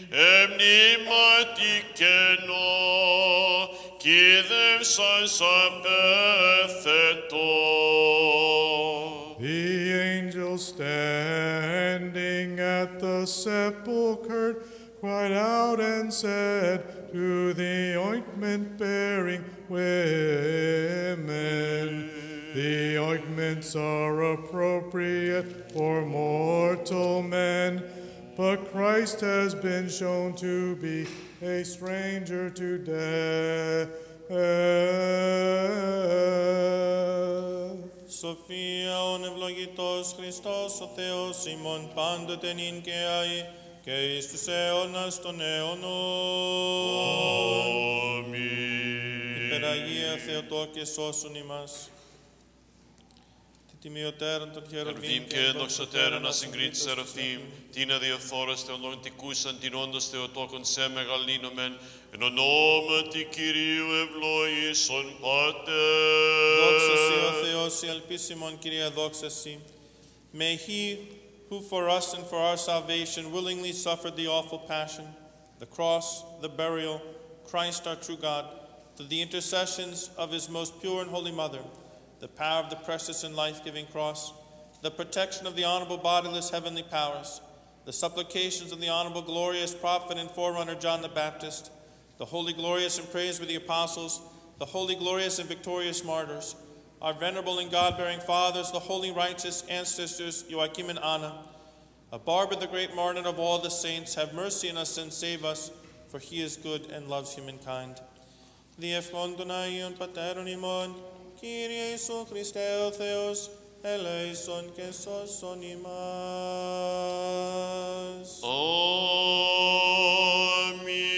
εμνήματι κενό, κηδεύσας απέθετο. The angel standing at the sepulchre cried out and said to the ointment-bearing women, the ointments are appropriate for mortal men, but Christ has been shown to be a stranger to death. Σοφία ον ευλογητός Χριστός ο Θεός ημών πάντοτε νυν και αεί και εις τους αιώνας των αιώνων. Αμήν. Υπεραγία Θεοτό και σώσον ημάς. Τιμιωτέρων των χερουβίμ Καρδίμ και δοξωτέρων ασυγκρίτης σεραφείμ, την αδιαφόρας θεολογητικούσαν την όντως Θεοτόκον σε μεγαλύνομεν, εν ονόματι Κυρίου ευλογήσον Πάτερ. Δόξα Σοι ο Θεός, η ελπίσιμον Κύριε, δόξα Σοι. May He who for us and for our salvation willingly suffered the awful passion, the cross, the burial, Christ our true God, through the intercessions of His most pure and holy Mother, the power of the precious and life-giving cross, the protection of the honorable bodiless heavenly powers, the supplications of the honorable glorious prophet and forerunner John the Baptist, the holy glorious and praiseworthy apostles, the holy glorious and victorious martyrs, our venerable and God-bearing fathers, the holy righteous ancestors Joachim and Anna, a Barbara the great martyr of all the saints, have mercy on us and save us, for He is good and loves humankind. Διευχών των Αγίων Πατέρων ημών, Κύριε Ιησού Χριστέ ο Θεός, ελέησον και σώσον ημάς. Αμήν.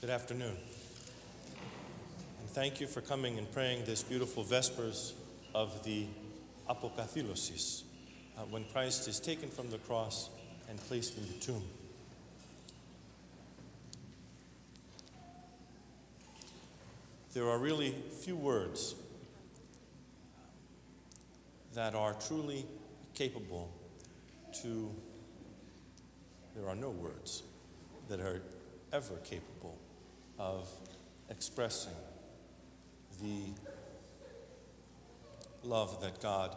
Good afternoon. And thank you for coming and praying this beautiful Vespers of the Apokathilosis, when Christ is taken from the cross and placed in the tomb. There are really few words that are truly capable there are no words that are ever capable of expressing the love that God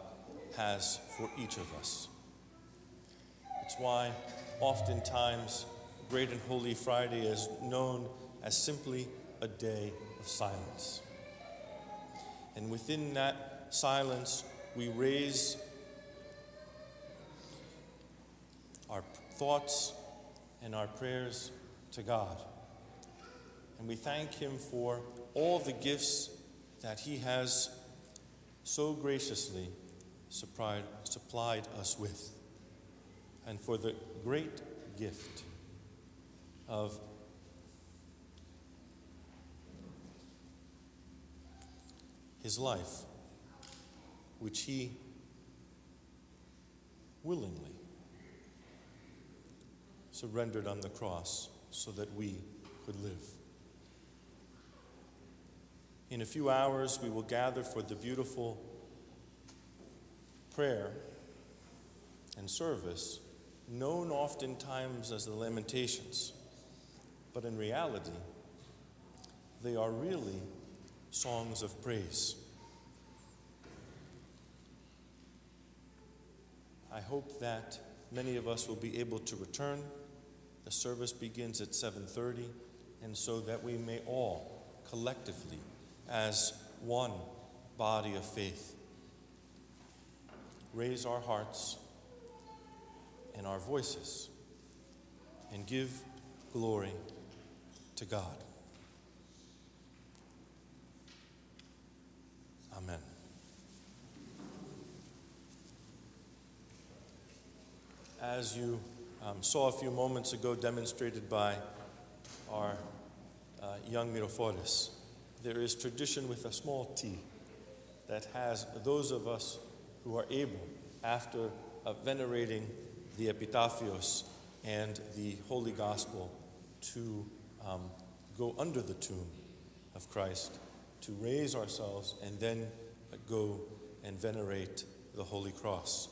has for each of us. It's why oftentimes Great and Holy Friday is known as simply a day of silence. And within that silence, we raise our thoughts and our prayers to God. And we thank Him for all the gifts that He has so graciously supplied us with, and for the great gift of His life, which He willingly surrendered on the cross so that we could live. In a few hours, we will gather for the beautiful prayer and service known oftentimes as the Lamentations, but in reality, they are really songs of praise. I hope that many of us will be able to return. The service begins at 7:30, and so that we may all collectively, as one body of faith, raise our hearts and our voices and give glory to God. Amen. As you saw a few moments ago demonstrated by our young Miroforis, there is tradition with a small t that has those of us who are able, after venerating the Epitaphios and the Holy Gospel, to go under the tomb of Christ, to raise ourselves and then go and venerate the Holy Cross.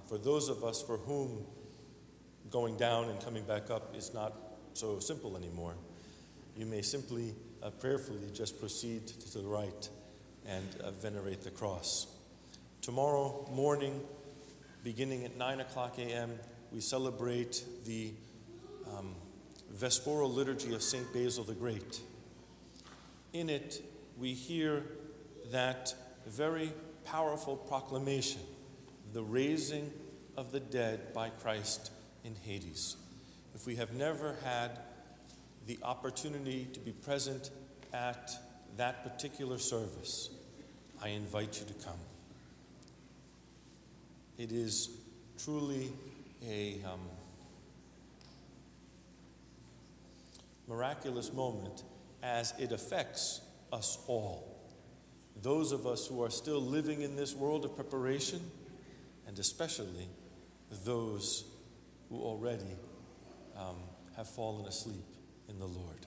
For those of us for whom going down and coming back up is not so simple anymore, you may simply prayerfully just proceed to the right and venerate the cross. Tomorrow morning, beginning at 9 o'clock a.m., we celebrate the Vesperal Liturgy of St. Basil the Great. In it, we hear that very powerful proclamation, the raising of the dead by Christ in Hades. If we have never had the opportunity to be present at that particular service, I invite you to come. It is truly a miraculous moment, as it affects us all. Those of us who are still living in this world of preparation, and especially those who already have fallen asleep in the Lord.